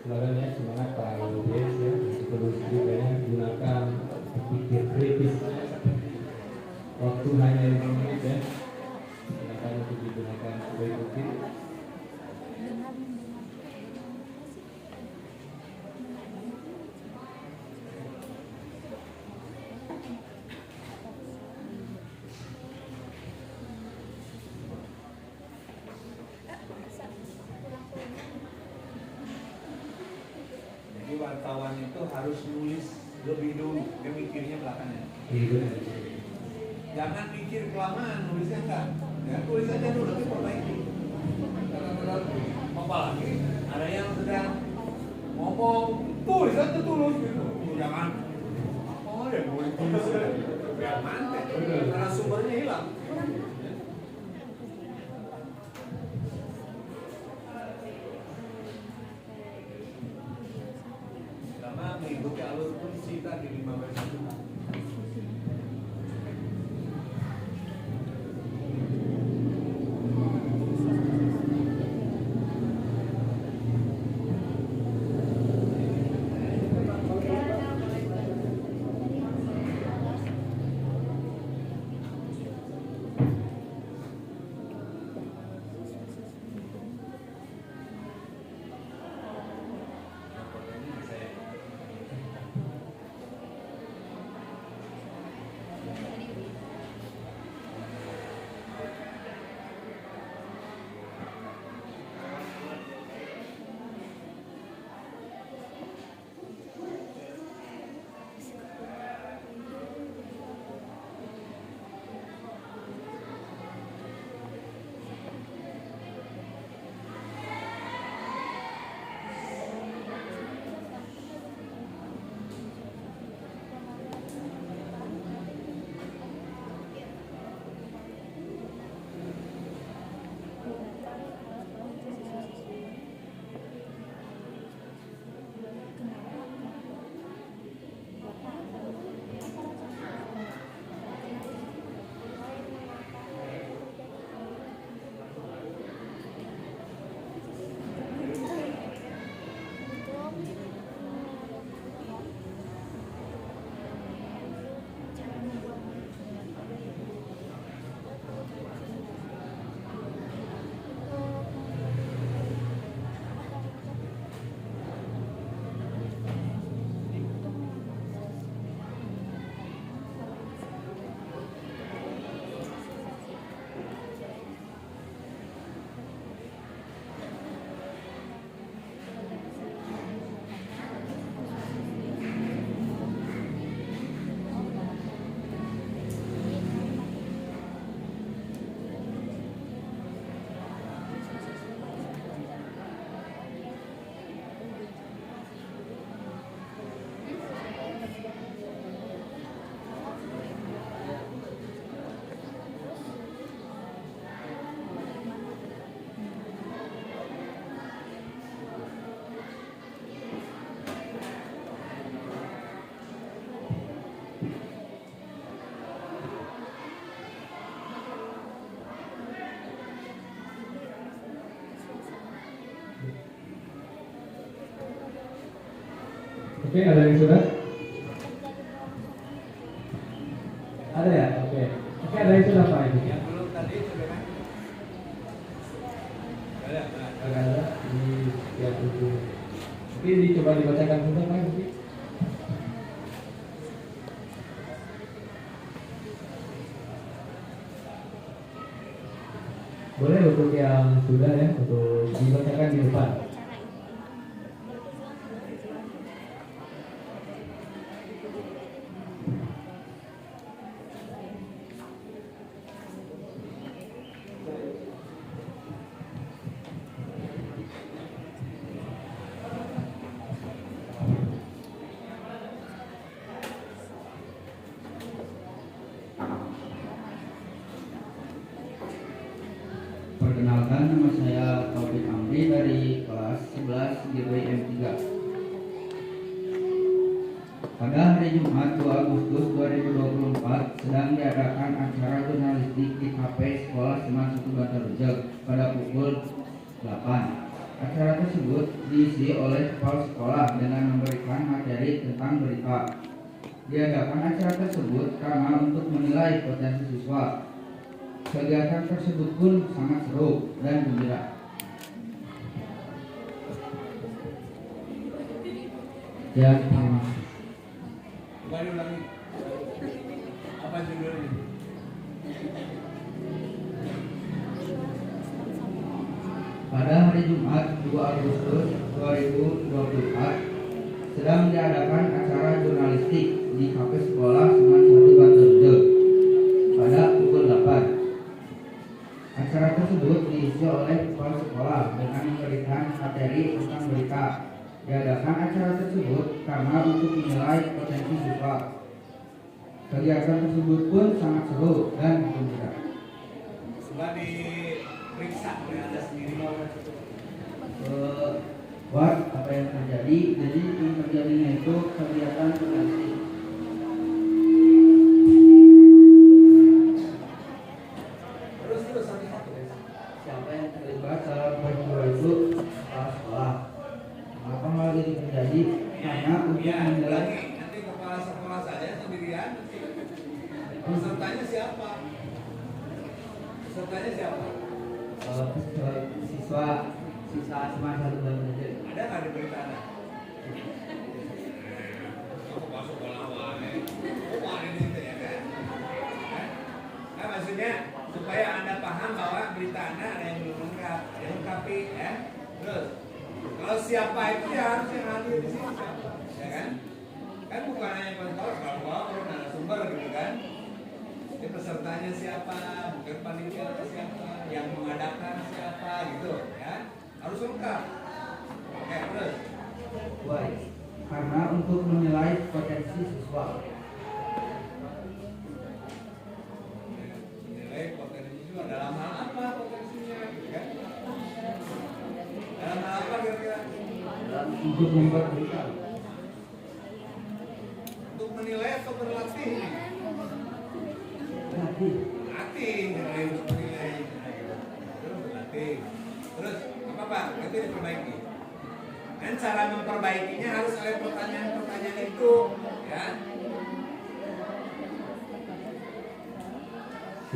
[SPEAKER 3] Silakan ya, semangat Pak Ludes ya, terus juga gunakan berpikir kritis. Waktu hanya 5 menit ya, silakan untuk digunakan sebaik mungkin.
[SPEAKER 8] wartawan itu harus nulis lebih dulu, dia mikirnya belakangan. Jangan mikir kelamaan nulisnya enggak. Ya, tulis aja dulu nanti perbaiki. Apalagi ada yang sedang ngomong, tulis aja tulus gitu. Jangan oh ya boleh tulis biar mantek, karena sumbernya hilang. Karena mengikuti alur puisi tadi 15 juta.
[SPEAKER 3] Oke, ada yang sudah? Ada ya? Oke. Oke, ada yang sudah Pak ini.
[SPEAKER 8] Yang belum tadi sudah kan? Ada.
[SPEAKER 3] Ada di tiap buku. Oke, dicoba dibacakan sebentar Pak. Oke. Boleh untuk yang sudah ya, untuk dibacakan di depan.
[SPEAKER 7] Perkenalkan, nama saya Taufik Amri dari kelas 11 GWM 3. Pada hari Jumat 2 Agustus 2024 sedang diadakan acara jurnalistik di kafe Sekolah Seman 1 Bantar Rujak pada pukul 8. Acara tersebut diisi oleh kepala sekolah dengan memberikan materi tentang berita. Diadakan acara tersebut karena untuk menilai potensi siswa. Kegiatan tersebut pun sangat seru dan gembira. Ya,
[SPEAKER 8] Ulangi. Apa judulnya?
[SPEAKER 7] pada hari Jumat 2 Agustus 2024
[SPEAKER 9] sedang diadakan acara jurnalistik di kafe sekolah Seman 1 Bantul pada pukul 8. Acara tersebut diisi oleh kepala sekolah dengan memberikan materi tentang berita. Diadakan acara tersebut karena untuk menilai potensi siswa. Kegiatan tersebut pun sangat seru dan menggembira.
[SPEAKER 4] Coba diperiksa oleh Anda sendiri.
[SPEAKER 9] Buat apa yang terjadi, jadi yang terjadinya itu kegiatan jurnalistik.
[SPEAKER 4] Terus satu-satu.
[SPEAKER 9] Siapa yang terlibat dalam peristiwa itu kepala sekolah. Mengapa hal ini terjadi? Karena untuk menilai
[SPEAKER 4] Nanti kepala sekolah saja sendirian. Pesertanya siapa?
[SPEAKER 9] siswa Seman 1 Bantul.
[SPEAKER 4] Ada nggak di berita Anda? Kepala sekolah wae. Ini ya kan? Nah, maksudnya supaya Anda paham bahwa berita Anda ada yang belum lengkap, yang lengkapi ya. Terus kalau siapa itu ya harus yang hadir di sini, ya kan? Kan bukan hanya penonton, kalau narasumber gitu kan? Ini pesertanya siapa, bukan panitia siapa, yang mengadakan siapa gitu, ya? Harus lengkap. Oke, terus.
[SPEAKER 9] Why? Karena untuk menilai potensi siswa.
[SPEAKER 4] Menilai potensi siswa dalam hal apa potensinya, gitu kan? Dalam hal apa kira-kira?
[SPEAKER 9] Untuk membuat berita.
[SPEAKER 4] Untuk menilai atau berlatih? Berlatih, menilai untuk menilai. Terus berlatih. Terus apa Pak? Itu diperbaiki. Dan cara memperbaikinya harus oleh pertanyaan-pertanyaan itu, ya.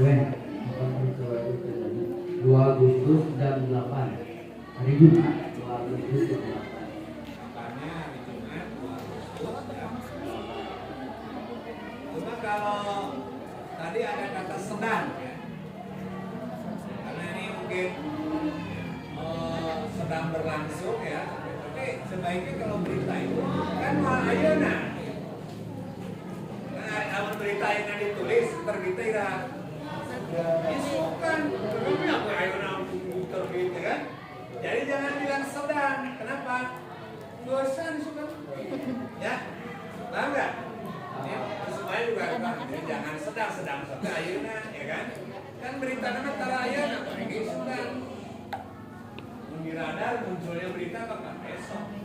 [SPEAKER 9] When akan peristiwa itu terjadi 2 Agustus jam 8 hari Jumat 2 Agustus jam 8.
[SPEAKER 4] Kapannya hari Jumat 2 Agustus jam 8. Cuma kalau tadi ada kata sedang, ya. Karena ini mungkin sedang berlangsung ya. Tapi sebaiknya kalau berita itu kan ayeuna. Nah, kalau berita yang ditulis terbitnya ira isukan, tapi apa ayeuna terbit kan? Jadi jangan bilang sedang. Kenapa? Dosa isukan. Ya. Paham enggak? Ya, supaya juga jadi jangan sedang ayeuna, ya kan? Kan berita kan antara ayeuna ini sedang. Radar munculnya berita bakal besok.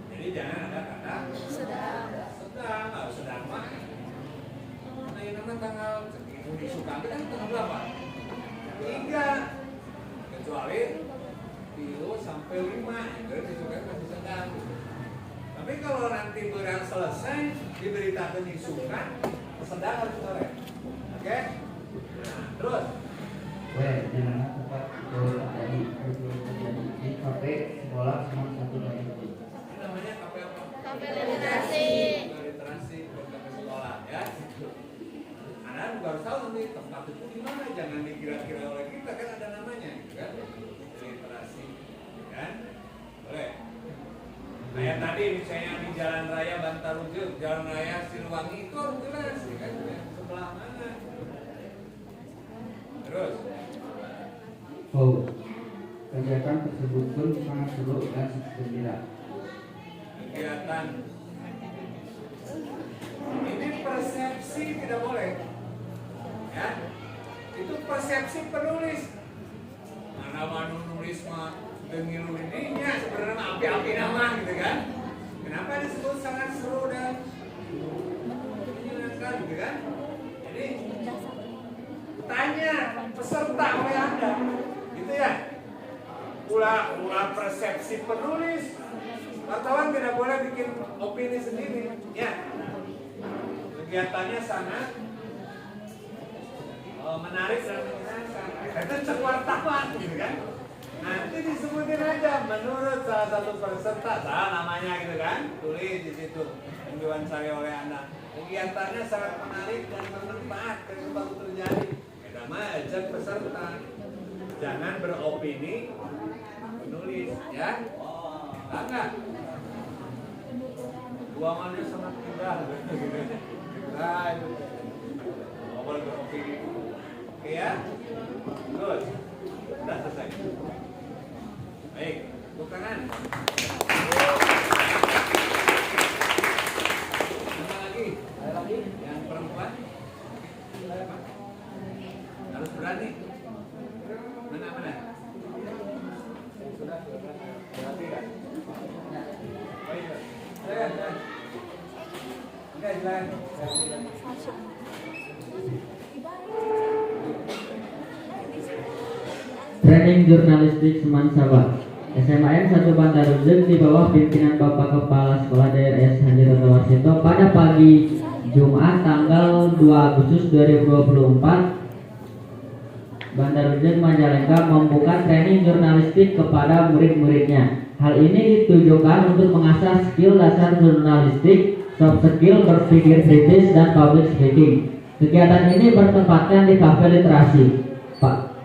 [SPEAKER 4] Jadi jangan ada kata sedang, harus sedang mah. Nah ini namanya tanggal disuka kan tanggal berapa? 3. Kecuali 3 sampai 5 itu disuka masih sedang. Tapi kalau nanti barang selesai diberitakan disuka, sedang harus sore. Oke? Nah, terus.
[SPEAKER 9] Jangan tempat terjadi di kafe sekolah Seman 1 Bantul.
[SPEAKER 4] Ini namanya kafe apa?
[SPEAKER 2] Kafe literasi.
[SPEAKER 4] Literasi kafe sekolah ya. Anda juga harus tahu nanti tempat itu di mana, jangan dikira-kira oleh kita kan ada namanya, gitu kan? Literasi, kan? Boleh. Kayak tadi misalnya di Jalan Raya Bantarujung, Jalan Raya Siliwangi itu harus jelas, kan? Sebelah mana? Terus.
[SPEAKER 9] Kegiatan tersebut pun sangat seru dan gembira.
[SPEAKER 4] Kegiatan ini persepsi tidak boleh, ya. Itu persepsi penulis. Mana manu nulis mah dengilu ininya sebenarnya mah api-api nama gitu kan? Kenapa disebut sangat seru dan menyenangkan gitu kan? Jadi tanya peserta oleh Anda. Gitu ya, ulah persepsi penulis. Wartawan tidak boleh bikin opini sendiri, ya. Kegiatannya sangat menarik dan menyenangkan. Itu cek wartawan, gitu kan? Nanti disebutin aja menurut salah satu peserta, salah namanya gitu kan? Tulis di situ yang diwawancari oleh Anda. Kegiatannya sangat menarik dan bermanfaat ketika baru terjadi. Nama ajak peserta. Jangan beropini penulis, ya. Enggak.
[SPEAKER 8] buangannya sangat indah nah itu ngobrol kopi oke ya good udah selesai baik tepuk tangan ada lagi yang perempuan harus berani mana sudah berarti kan baik silakan oke silakan
[SPEAKER 7] Training Jurnalistik Semansaba SMAN 1 Bantarujung di bawah pimpinan Bapak Kepala Sekolah Daerah S. Hadi Toto Warsito pada pagi Jumat tanggal 2 Agustus 2024 Bantarujung Majalengka membuka training jurnalistik kepada murid-muridnya. Hal ini ditujukan untuk mengasah skill dasar jurnalistik, soft skill berpikir kritis dan public speaking. Kegiatan ini bertempatkan di kafe literasi.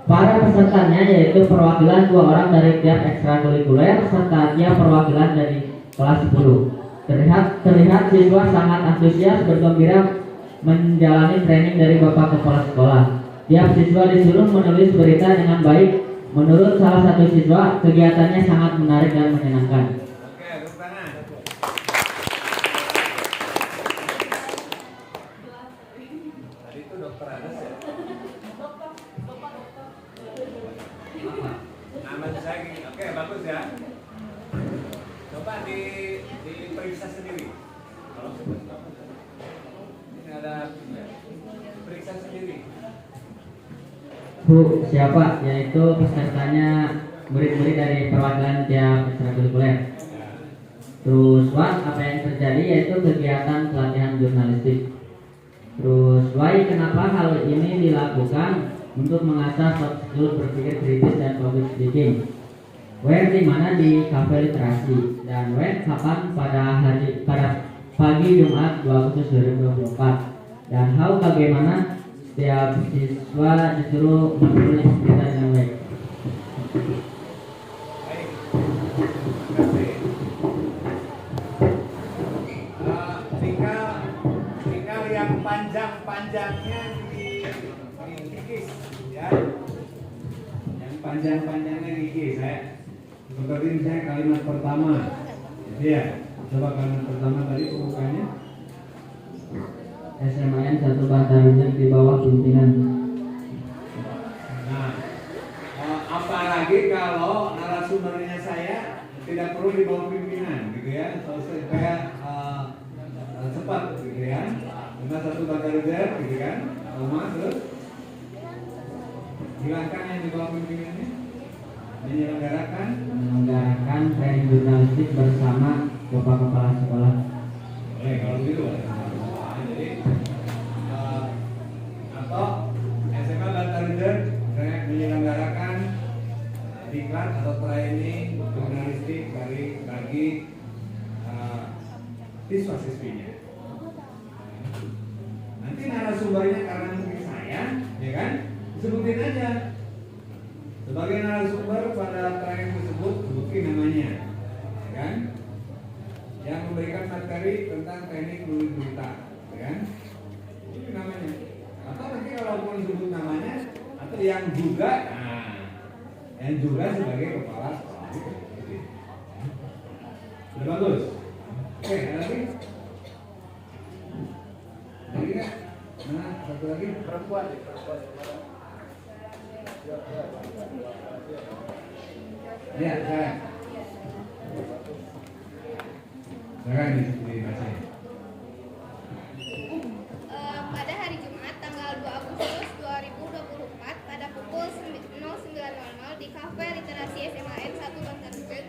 [SPEAKER 7] Para pesertanya yaitu perwakilan 2 orang dari tiap ekstrakurikuler serta tiap perwakilan dari kelas 10. Terlihat siswa sangat antusias bergembira menjalani training dari Bapak Kepala Sekolah. Tiap siswa disuruh menulis berita dengan baik. Menurut salah satu siswa, kegiatannya sangat menarik dan menyenangkan.
[SPEAKER 8] oke tepuk tangan tadi itu dokter Anas ya nama saya gini oke bagus ya coba diperiksa sendiri kalau ini ada periksa sendiri
[SPEAKER 7] Bu, siapa? Yaitu pesertanya murid-murid dari perwakilan tiap ekstrakurikuler. Terus Wan, apa yang terjadi yaitu kegiatan pelatihan jurnalistik. Terus why, kenapa hal ini dilakukan? Untuk mengasah soft skill berpikir kritis dan public speaking. Where, di mana di kafe literasi. Dan when, kapan? Pada pagi Jumat 2 Agustus 2024. Dan how, bagaimana? Setiap siswa disuruh menulis berita dengan baik.
[SPEAKER 8] baik terima kasih tinggal yang panjang-panjangnya dikikis ya yang panjang-panjangnya dikikis seperti misalnya kalimat pertama ya coba kalimat pertama tadi pembukaannya
[SPEAKER 7] SMAN 1 Bantarujung di bawah pimpinan.
[SPEAKER 8] nah apalagi kalau narasumbernya saya tidak perlu di bawah pimpinan gitu ya supaya cepat gitu ya cuma 1 Bantarujung gitu kan terus hilangkan yang di bawah pimpinannya menyelenggarakan
[SPEAKER 7] Training jurnalistik bersama Bapak Kepala Sekolah.
[SPEAKER 8] boleh kalau gitu jadi atau SMA Bantarujung menyelenggarakan diklat atau training jurnalistik bagi siswa-siswinya. Nanti narasumbernya karena mungkin saya, ya kan, sebutin aja sebagai narasumber pada training tersebut, sebutin namanya, ya kan, yang memberikan materi tentang teknik menulis berita, ya kan, itu namanya. Atau nanti kalaupun sebut namanya, atau yang juga, yang juga sebagai kepala sekolah. Sudah bagus. Oke, ada lagi? Lagi nggak? Nah, satu lagi perempuan. Ya, saya. Jangan dibaca.
[SPEAKER 2] Pada hari Jumat tanggal 2 Agustus 2024 pada pukul 09.00 di Kafe Literasi SMAN 1 Bantarujung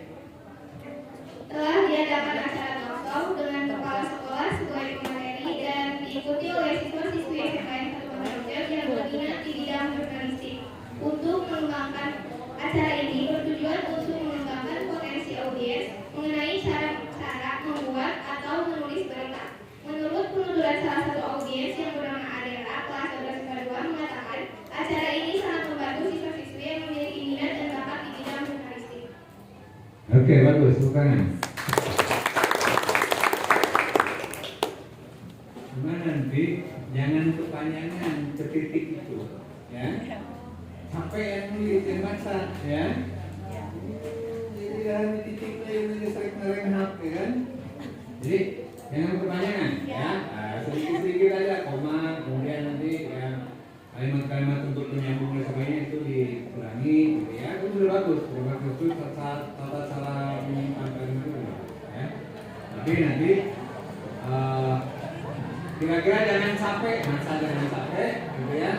[SPEAKER 5] Telah diadakan acara talk dengan kepala sekolah sesuai materi dan diikuti oleh siswa-siswi SMAN 1 Bantarujung yang berminat di bidang jurnalistik. Untuk mengembangkan acara ini bertujuan untuk mengembangkan potensi audiens mengenai cara membuat atau menulis berita. Menurut penuturan salah satu audiens yang bernama Adela kelas 12 mengatakan acara ini sangat membantu siswa-siswi yang memiliki minat dan bakat di bidang jurnalistik.
[SPEAKER 8] Oke, bagus, bukan. kepanjangan ke titik itu, ya. Sampai yang nulis yang baca, ya. Jadi dalam titik itu sering ngerengap, ya kan? Jadi jangan kepanjangan, ya. Nah, sedikit-sedikit aja koma, kemudian nanti ya kalimat-kalimat untuk menyambung dan sebagainya itu dikurangi, gitu ya. Itu sudah bagus, itu tata cara menyimpan kalimat itu, ya. Tapi nanti kira-kira jangan sampai, masa jangan sampai, gitu ya.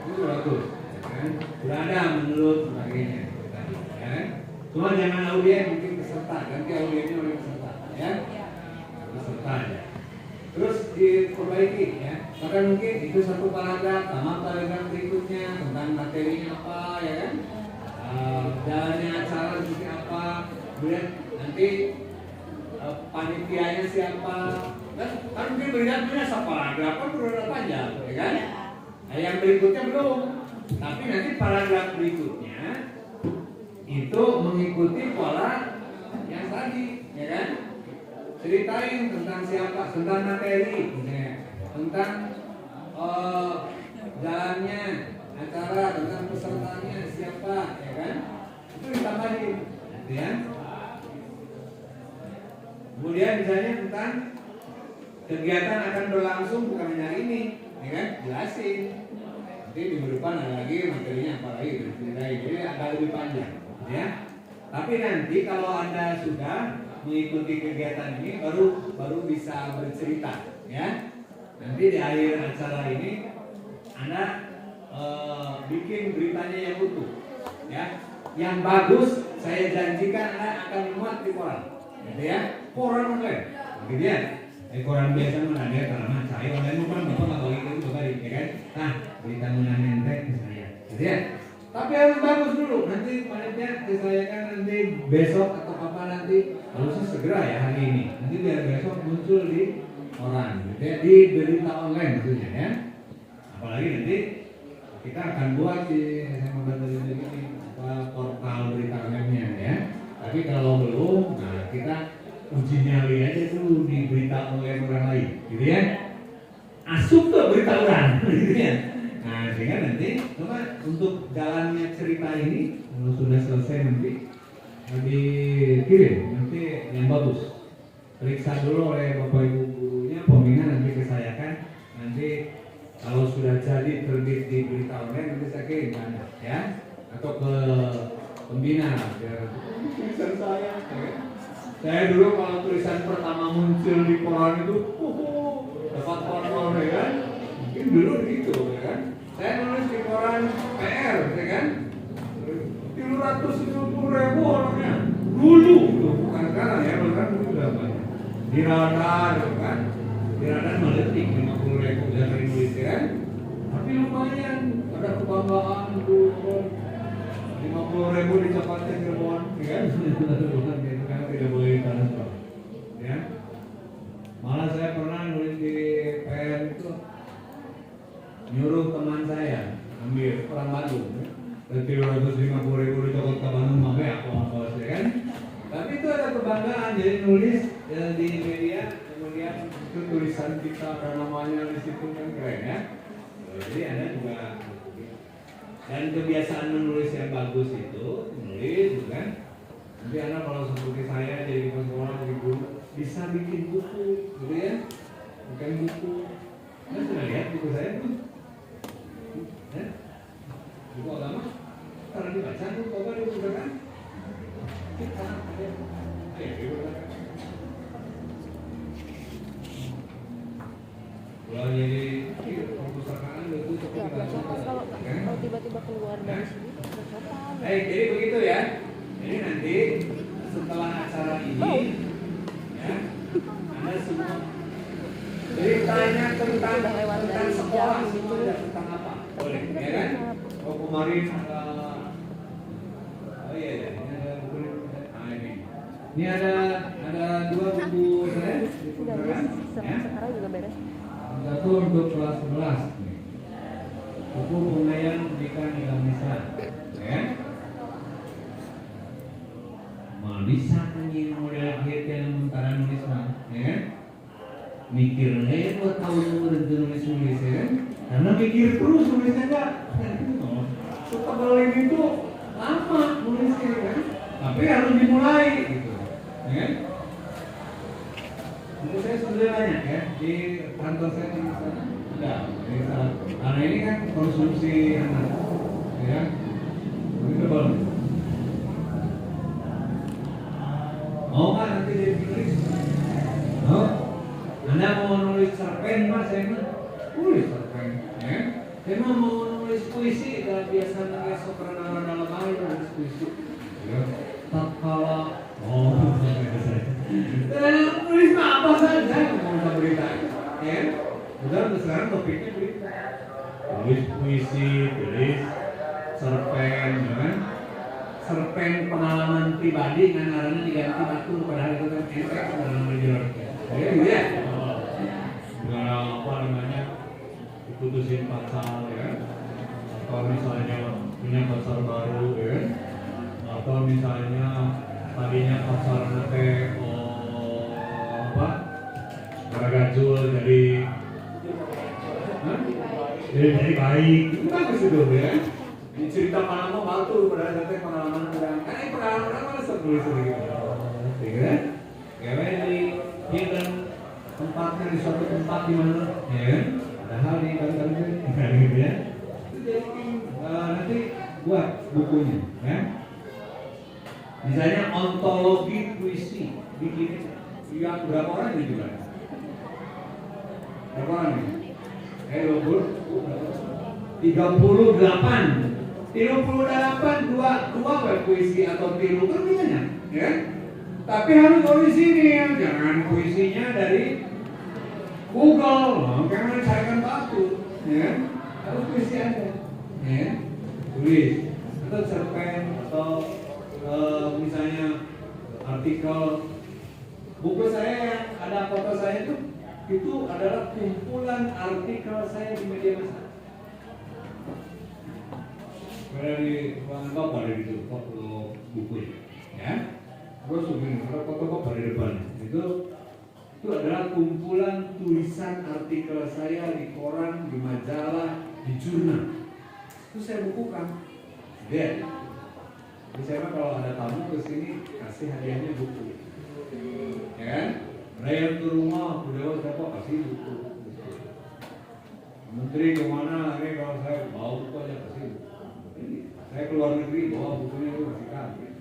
[SPEAKER 8] Itu sudah bagus, ya kan? Sudah ada menurut sebagainya, gitu tadi, ya. Cuma jangan audien, mungkin peserta, ganti audiennya oleh peserta, ya. Peserta ya. Terus diperbaiki, ya. Maka mungkin itu satu paragraf, sama paragraf berikutnya tentang materinya apa, ya kan? Jalannya acara seperti apa, kemudian nanti panitianya siapa, kan mungkin berikutnya separagraf kan berudah panjang, ya kan? Nah, yang berikutnya belum, tapi nanti paragraf berikutnya itu mengikuti pola yang tadi, ya kan? Ceritain tentang siapa, tentang materi, misalnya, tentang jalannya acara, tentang pesertanya siapa, ya kan? Itu ditambahin, ya. Kemudian misalnya tentang kegiatan akan berlangsung bukan hanya ini, ya kan? Jelasin. Nanti minggu depan ada lagi materinya apa lagi, jadi agak lebih panjang, ya. Tapi nanti kalau Anda sudah mengikuti kegiatan ini baru bisa bercerita, ya. Nanti di akhir acara ini Anda bikin beritanya yang utuh, ya. Yang bagus saya janjikan Anda akan muat di koran, gitu ya. Koran online, gitu ya. Koran biasa mana ada karena saya online bukan bapak nggak bagi itu kembali, ya kan? Nah, berita menang ke saya, gitu ya. Tapi harus bagus dulu. Nanti panitia disayakan nanti besok atau apa nanti harusnya segera ya hari ini. Nanti biar besok muncul di koran, gitu ya. Di berita online maksudnya, ya. Apalagi nanti kita akan buat di SMA Bantul ini portal berita online-nya, ya. Tapi kalau belum, nah kita uji nyali aja dulu di berita online orang lain, gitu ya. Asup ke berita orang, gitu ya. Nah, sehingga nanti coba untuk jalannya cerita ini kalau sudah selesai nanti dikirim nanti yang bagus. Periksa dulu oleh Bapak Ibu gurunya, pembina nanti kesayakan. Nanti kalau sudah jadi terbit di berita online nanti saya kirim ke Anda, ya, atau ke pembina biar tulisan saya. Saya dulu kalau tulisan pertama muncul di koran itu, dapat koran, ya kan? Mungkin dulu gitu, ya kan? Saya nulis di koran PR, ya kan? 350.000 orangnya dulu, tuh bukan sekarang ya, bahkan sudah banyak. Di radar, kan? Di radar meletik 50.000 dari nulis, ya kan? Tapi lumayan, ada kebanggaan tuh, 50.000 di Jakarta Cirebon, ya kan? Bukan gitu kan, tidak boleh transfer, ya. Malah saya pernah nulis di PR itu, nyuruh teman saya ambil orang Bandung, ya. Dan 350.000 di Jakarta Bandung, makanya apa ya kan? Tapi itu ada kebanggaan, jadi nulis di media, kemudian itu tulisan kita ada namanya di situ kan keren, ya. Jadi Anda juga. Dan kebiasaan menulis yang bagus itu, menulis, kan? Nanti Anda kalau seperti saya jadi seorang ibu bisa bikin buku, gitu ya? Bukan buku. Anda sudah lihat buku saya tuh? Ya? Buku agama? Karena dibaca tuh, coba dibukakan. Kita, ayo dibukakan. Kalau jadi perpustakaan itu cukup
[SPEAKER 6] kalau tiba-tiba keluar dari sini
[SPEAKER 8] jadi begitu ya. Jadi nanti setelah acara ini ya, Anda semua ceritanya tentang sekolah semuanya tentang apa? Boleh, ya kan? Oh kemarin iya ya, ini ada buku ini ada 2 buku saya dibukukan ya.
[SPEAKER 6] sekarang juga beres.
[SPEAKER 8] Satu untuk kelas 11 nih. Buku pengayaan pendidikan Indonesia, ya. Bisa anjing model akhir yang mentara nulis mah, ya kan? Mikirnya buat tahu nulis, ya kan? Karena pikir terus nulisnya enggak. Setebal ini tuh lama nulisnya kan. Tapi harus dimulai gitu. Ya. Itu saya sebenarnya banyak ya di kantor saya di sana. Enggak, karena ini kan konsumsi anak. Ya. Ini tebal. Mau kan nanti jadi penulis? Mau? Anda mau nulis cerpen mas, saya mah tulis cerpen. Ya? Saya mah mau nulis puisi, dan biasa nulis sopranara dalam air nulis puisi. Ya. Tak kala, nulis apa saja, mau kita berita. Ya? Udah sekarang topiknya berita. Tulis puisi, tulis cerpen, kan? Cerpen pengalaman pribadi dengan arahnya diganti batu padahal itu kan efek dalam menjual. Ya gitu ya. Dengan apa namanya diputusin pacar ya, atau misalnya punya pacar baru ya, atau misalnya tadinya pacar nate apa garagajul jadi baik itu bagus itu ya. Ini cerita pengalaman batu padahal nanti pengalaman orang pengalaman orang mana tulis gitu ya kan di hidden tempatnya di suatu tempat di mana ya padahal di kan gitu ya itu jadi nanti buat bukunya ya misalnya ontologi puisi bikin yang berapa orang ini juga berapa orang ini 38 dua web puisi atau tilu kan banyak ya tapi harus dari sini ya jangan puisinya dari Google jangan carikan batu ya harus puisi ada ya tulis atau cerpen atau misalnya artikel buku saya yang ada foto saya itu adalah kumpulan artikel saya di media massa. Dari ruangan bapak dari itu foto buku ya terus begini foto bapak di depan itu adalah kumpulan tulisan artikel saya di koran, di majalah, di jurnal itu saya bukukan lihat jadi saya kalau ada tamu ke sini kasih hadiahnya buku ya kan ada yang ke rumah udah siapa kasih buku menteri kemana ini kalau saya bawa buku aja kasih buku saya keluar negeri bawa bukunya itu masih kaget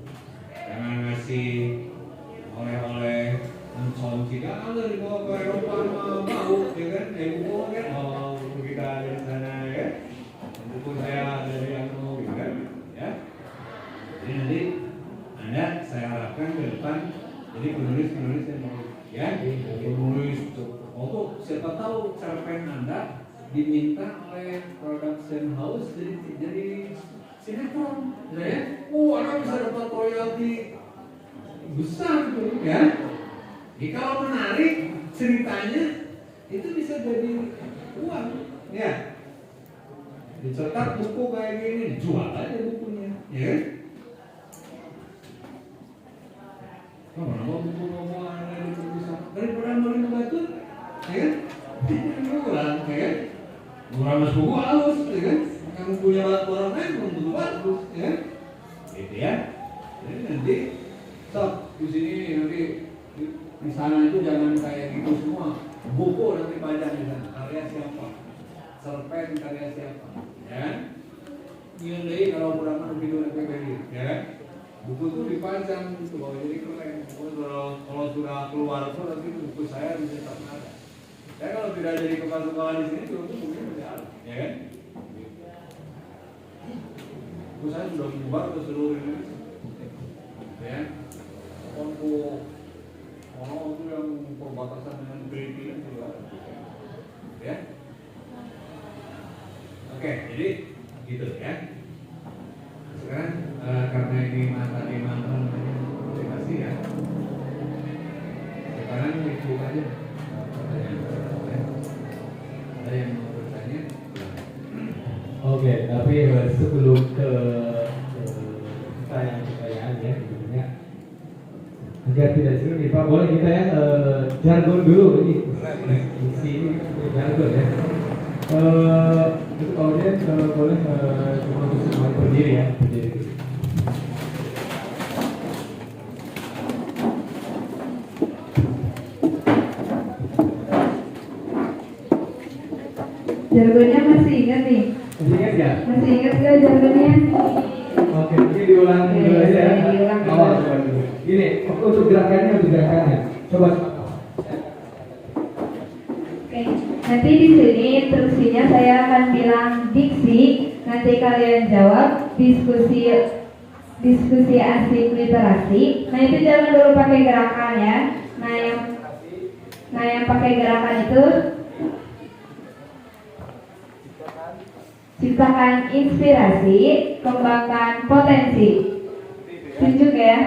[SPEAKER 8] jangan ngasih oleh-oleh mencong jika ada dibawa ke Eropa mau ya kan buku kan buku kita dari sana ya buku saya dari anu gitu kan ya jadi nanti Anda saya harapkan ke depan jadi penulis yang mau ya penulis untuk siapa tahu cerpen Anda diminta oleh production house jadi sinetron, ya? Anak bisa dapat royalti besar gitu, ya? Jadi kalau menarik ceritanya itu bisa jadi uang, ya? Dicetak buku kayak gini, dijual aja bukunya, ya? Nama buku ngomong ada di perpustakaan daripada nulis batu, ya? Murah, ya? Murah mas buku halus, ya kan? Kamu punya orang lain belum bagus, ya? Gitu ya. Jadi nanti, di sini nanti di sana itu jangan kayak gitu semua. Buku nanti pajang di sana. Karya siapa? Cerpen karya siapa? Ya? Nilai kalau kurang begitu nanti kayak gitu, ya? Buku itu dipajang gitu, bahwa jadi keren. Kalau sudah keluar itu nanti buku saya dicetak ada. Saya kalau tidak jadi kepala-kepala di sini itu mungkin tidak ada, ya kan? Buku saya sudah menyebar ke seluruh Indonesia, ya. Orang itu yang perbatasan dengan Filipina juga ada, ya. Oke, jadi gitu ya. Sekarang karena ini tadi mantan, terima kasih ya. Sekarang itu aja. Ada yang mau bertanya?
[SPEAKER 3] Oke, tapi sebelum ke pertanyaan ya, sebenarnya agar tidak seru nih Pak, boleh kita ya jargon dulu ini. Isi ini jargon ya. Untuk audiens boleh cuma untuk semuanya berdiri ya, berdiri.
[SPEAKER 1] Jargonnya masih ingat nih?
[SPEAKER 3] Masih ingat nggak?
[SPEAKER 1] Masih ingat nggak jargonnya?
[SPEAKER 3] Oke, ini diulang dulu aja ya.
[SPEAKER 1] Diulang dulu.
[SPEAKER 3] Awal coba dulu. Ini untuk gerakannya. Coba.
[SPEAKER 1] Oke, nanti di sini instruksinya saya akan bilang diksi, nanti kalian jawab diskusi asik literasi. Nah itu jangan dulu pakai gerakan ya. Nah yang pakai gerakan itu ciptakan inspirasi, kembangkan potensi. Tunjuk ya.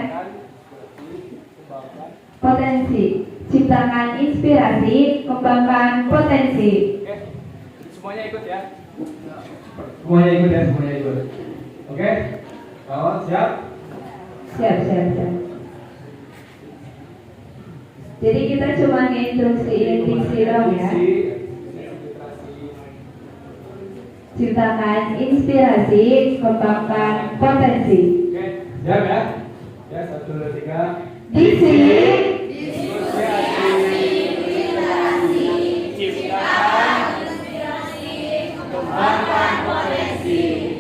[SPEAKER 1] Potensi. Ciptakan inspirasi, kembangkan potensi.
[SPEAKER 3] Oke, semuanya ikut ya. Semuanya ikut. Oke, kawan siap?
[SPEAKER 1] Siap. Jadi kita cuma nginstruksiin diksi dong ya. Ciptakan inspirasi, kembangkan potensi.
[SPEAKER 3] Oke, siap ya? Ya, 1, 2, 3.
[SPEAKER 1] Diksi.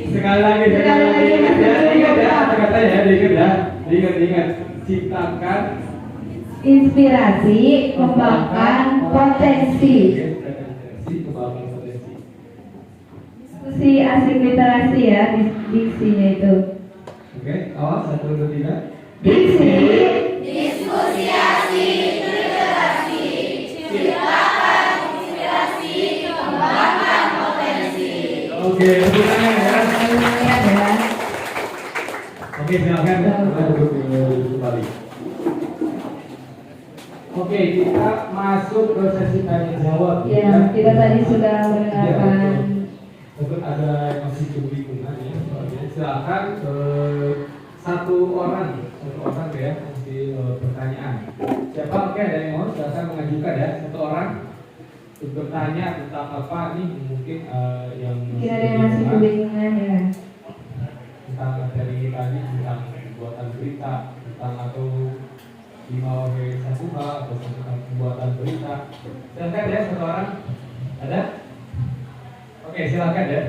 [SPEAKER 3] Sekali lagi ya, ingat ya, kata-katanya diingat. Ciptakan
[SPEAKER 1] Inspirasi, kembangkan potensi. Diskusi asik literasi ya, diksinya itu.
[SPEAKER 3] Oke, awas 1, 2, 3.
[SPEAKER 1] Diksi.
[SPEAKER 3] Oke, semuanya ya. Oke, silakan kita duduk kembali. Oke, kita masuk ke sesi tanya jawab.
[SPEAKER 1] Ya, kita tadi sudah mendengarkan.
[SPEAKER 3] Untuk ada yang masih kebingungan ya, silakan satu orang ya kasih pertanyaan. Siapa? Oke, ada yang mau silakan mengajukan ya, satu orang untuk bertanya tentang apa nih mungkin yang
[SPEAKER 1] Mungkin ada yang masih kebingungan ya.
[SPEAKER 3] tentang materi tadi, tentang pembuatan berita, tentang atau 5W1H atau tentang pembuatan berita. Silakan ya, satu orang. Ada? Oke, silakan ya.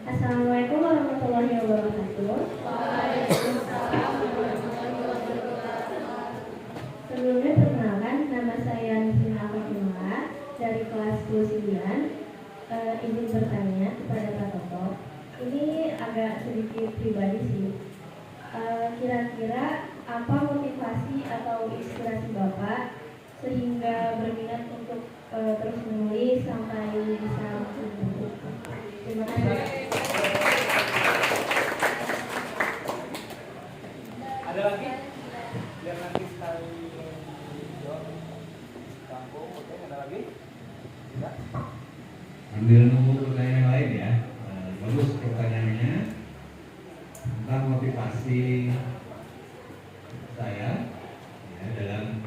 [SPEAKER 5] Assalamualaikum warahmatullahi wabarakatuh. Sebelumnya perkenalkan, nama saya Nisina Fatimah dari kelas 29. Izin bertanya kepada Pak Toto. Ini agak sedikit pribadi sih. Kira-kira apa motivasi atau inspirasi Bapak sehingga berminat untuk terus menulis sampai bisa bikin buku? Terima kasih.
[SPEAKER 3] Ada lagi? Biar nanti sekali jawab. Kampung, oke, ada lagi? Tidak?
[SPEAKER 4] Ambil nunggu pertanyaan yang lain ya. Bagus pertanyaannya tentang motivasi saya ya, dalam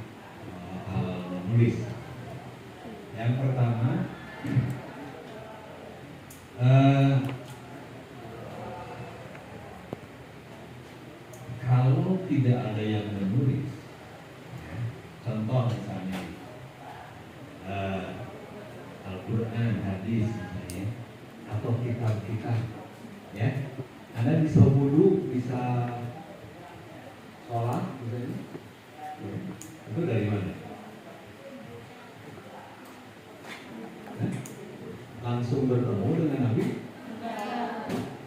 [SPEAKER 4] hal menulis. Yang pertama, kalau tidak ada yang menulis, ya, contoh misalnya Al-Quran, hadis misalnya, atau kitab-kitab, ya, Anda bisa wudhu, bisa sholat, misalnya, ya. Itu dari mana? Langsung bertemu dengan Nabi?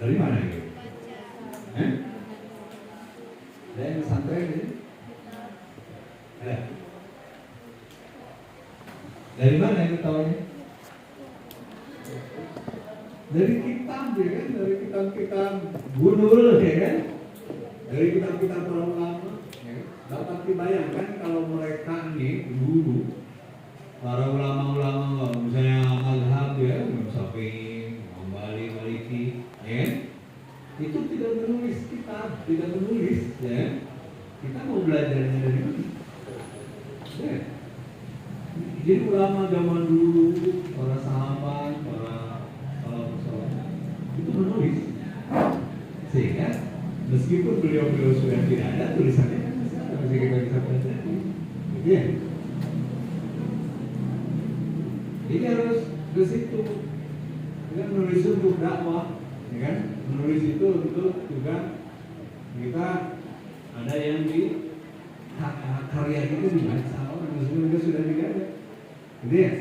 [SPEAKER 4] Dari mana itu? Ada yang pesantren ini? Ada? Dari mana itu tahunya? Dari kitab ya kan? Dari kitab-kitab gunul ya kan? Dari kitab-kitab para ulama ya. Dapat dibayangkan kalau mereka nih dulu para ulama-ulama misalnya mazhab ya, Syafi'i, Maliki, ya, itu tidak menulis kitab, tidak menulis, ya. Kita mau belajarnya dari mana? Ya.
[SPEAKER 8] Jadi ulama zaman dulu, para sahabat, para salafus itu menulis, sehingga meskipun beliau-beliau sudah tidak ada, tulisannya masih kita bisa pelajari. Gitu ya. Jadi harus ke situ. Kita menulis untuk dakwah, ya kan? Menulis itu untuk juga kita ada yang di karya itu dibaca orang meskipun sudah tidak ada. Gitu ya.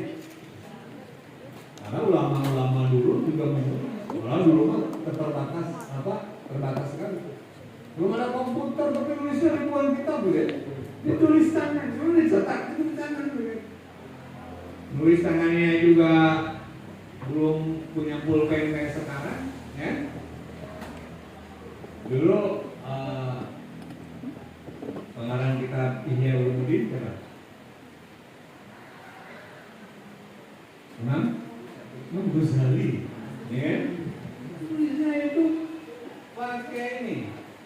[SPEAKER 8] Karena ulama-ulama dulu juga menulis. Kalau dulu mah terbatas sekali. Belum ada komputer tapi nulisnya ribuan kitab ya. Ditulis tangan, nulis cetak itu tangan. Nulis tangannya juga belum punya pulpen kayak sekarang, ya. Dulu pengarang kitab Ihya Ulumuddin siapa? Imam Ghazali, ya. Tulisnya itu pakai ini,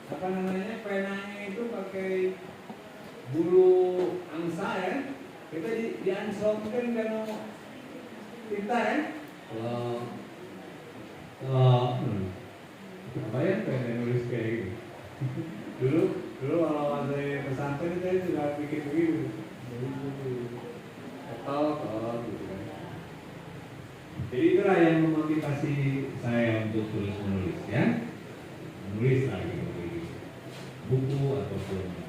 [SPEAKER 8] apa namanya, penanya itu pakai bulu angsa ya. Kita dianslongkan dengan tinta ya. Apa ya pengen nulis kayak gitu. dulu kalau ada pesantren saya sudah bikin begitu. Atau gitu kan. Jadi itulah yang memotivasi saya untuk terus menulis ya. Menulis lagi buku ataupun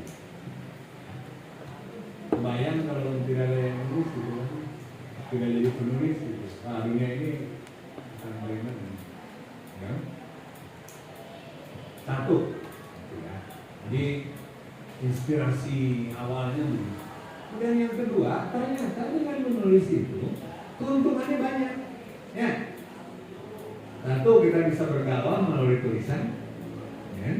[SPEAKER 8] bayang kalau tidak ada yang nulis gitu kan, tidak jadi penulis gitu. Dunia ini akan bagaimana ya? Satu ya. Jadi inspirasi awalnya. Kemudian yang kedua, ternyata dengan menulis itu keuntungannya banyak ya. Satu, kita bisa berdakwah melalui tulisan ya.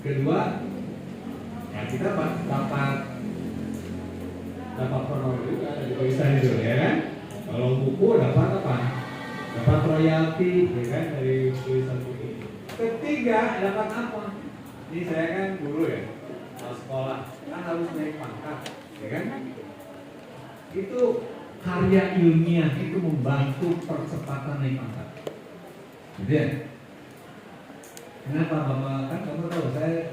[SPEAKER 8] Kedua, ya kita dapat honor juga dari tulisan itu ya kan. Kalau buku dapat apa? Dapat royalti ya kan dari tulisan buku. Ketiga, dapat apa? Ini saya kan guru ya, sekolah kan harus naik pangkat ya kan. Itu karya ilmiah itu membantu percepatan naik pangkat. Gitu ya. Kenapa Bapak? Kan kamu tahu saya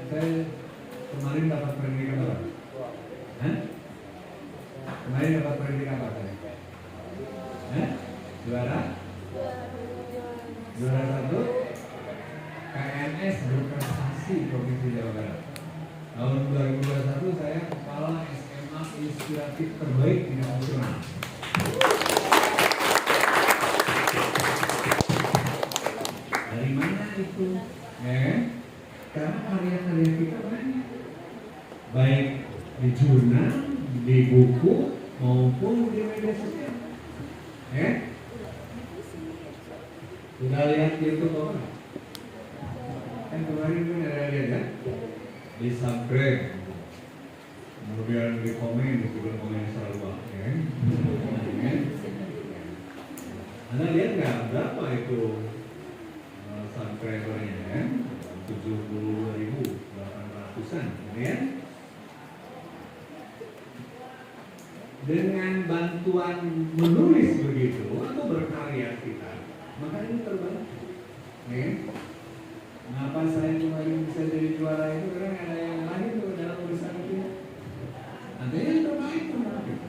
[SPEAKER 8] kemarin dapat pendidikan apa? Hah? Kemarin dapat pendidikan apa saya? Hah? Juara satu KNS berprestasi Provinsi Jawa Barat. Tahun 2021 saya kepala SMA inspiratif terbaik di nasional. Dari mana itu? Karena karya-karya kita banyak, baik di jurnal, di buku maupun di media sosial. Sudah lihat YouTube apa? Kan kemarin pun ada lihat kan? Di subscribe, kemudian di komen, di komen selalu banget. Anda lihat nggak berapa itu subscribernya ya? 70.800-an ya. Dengan bantuan menulis begitu atau berkarya kita, maka ini terbantu ya.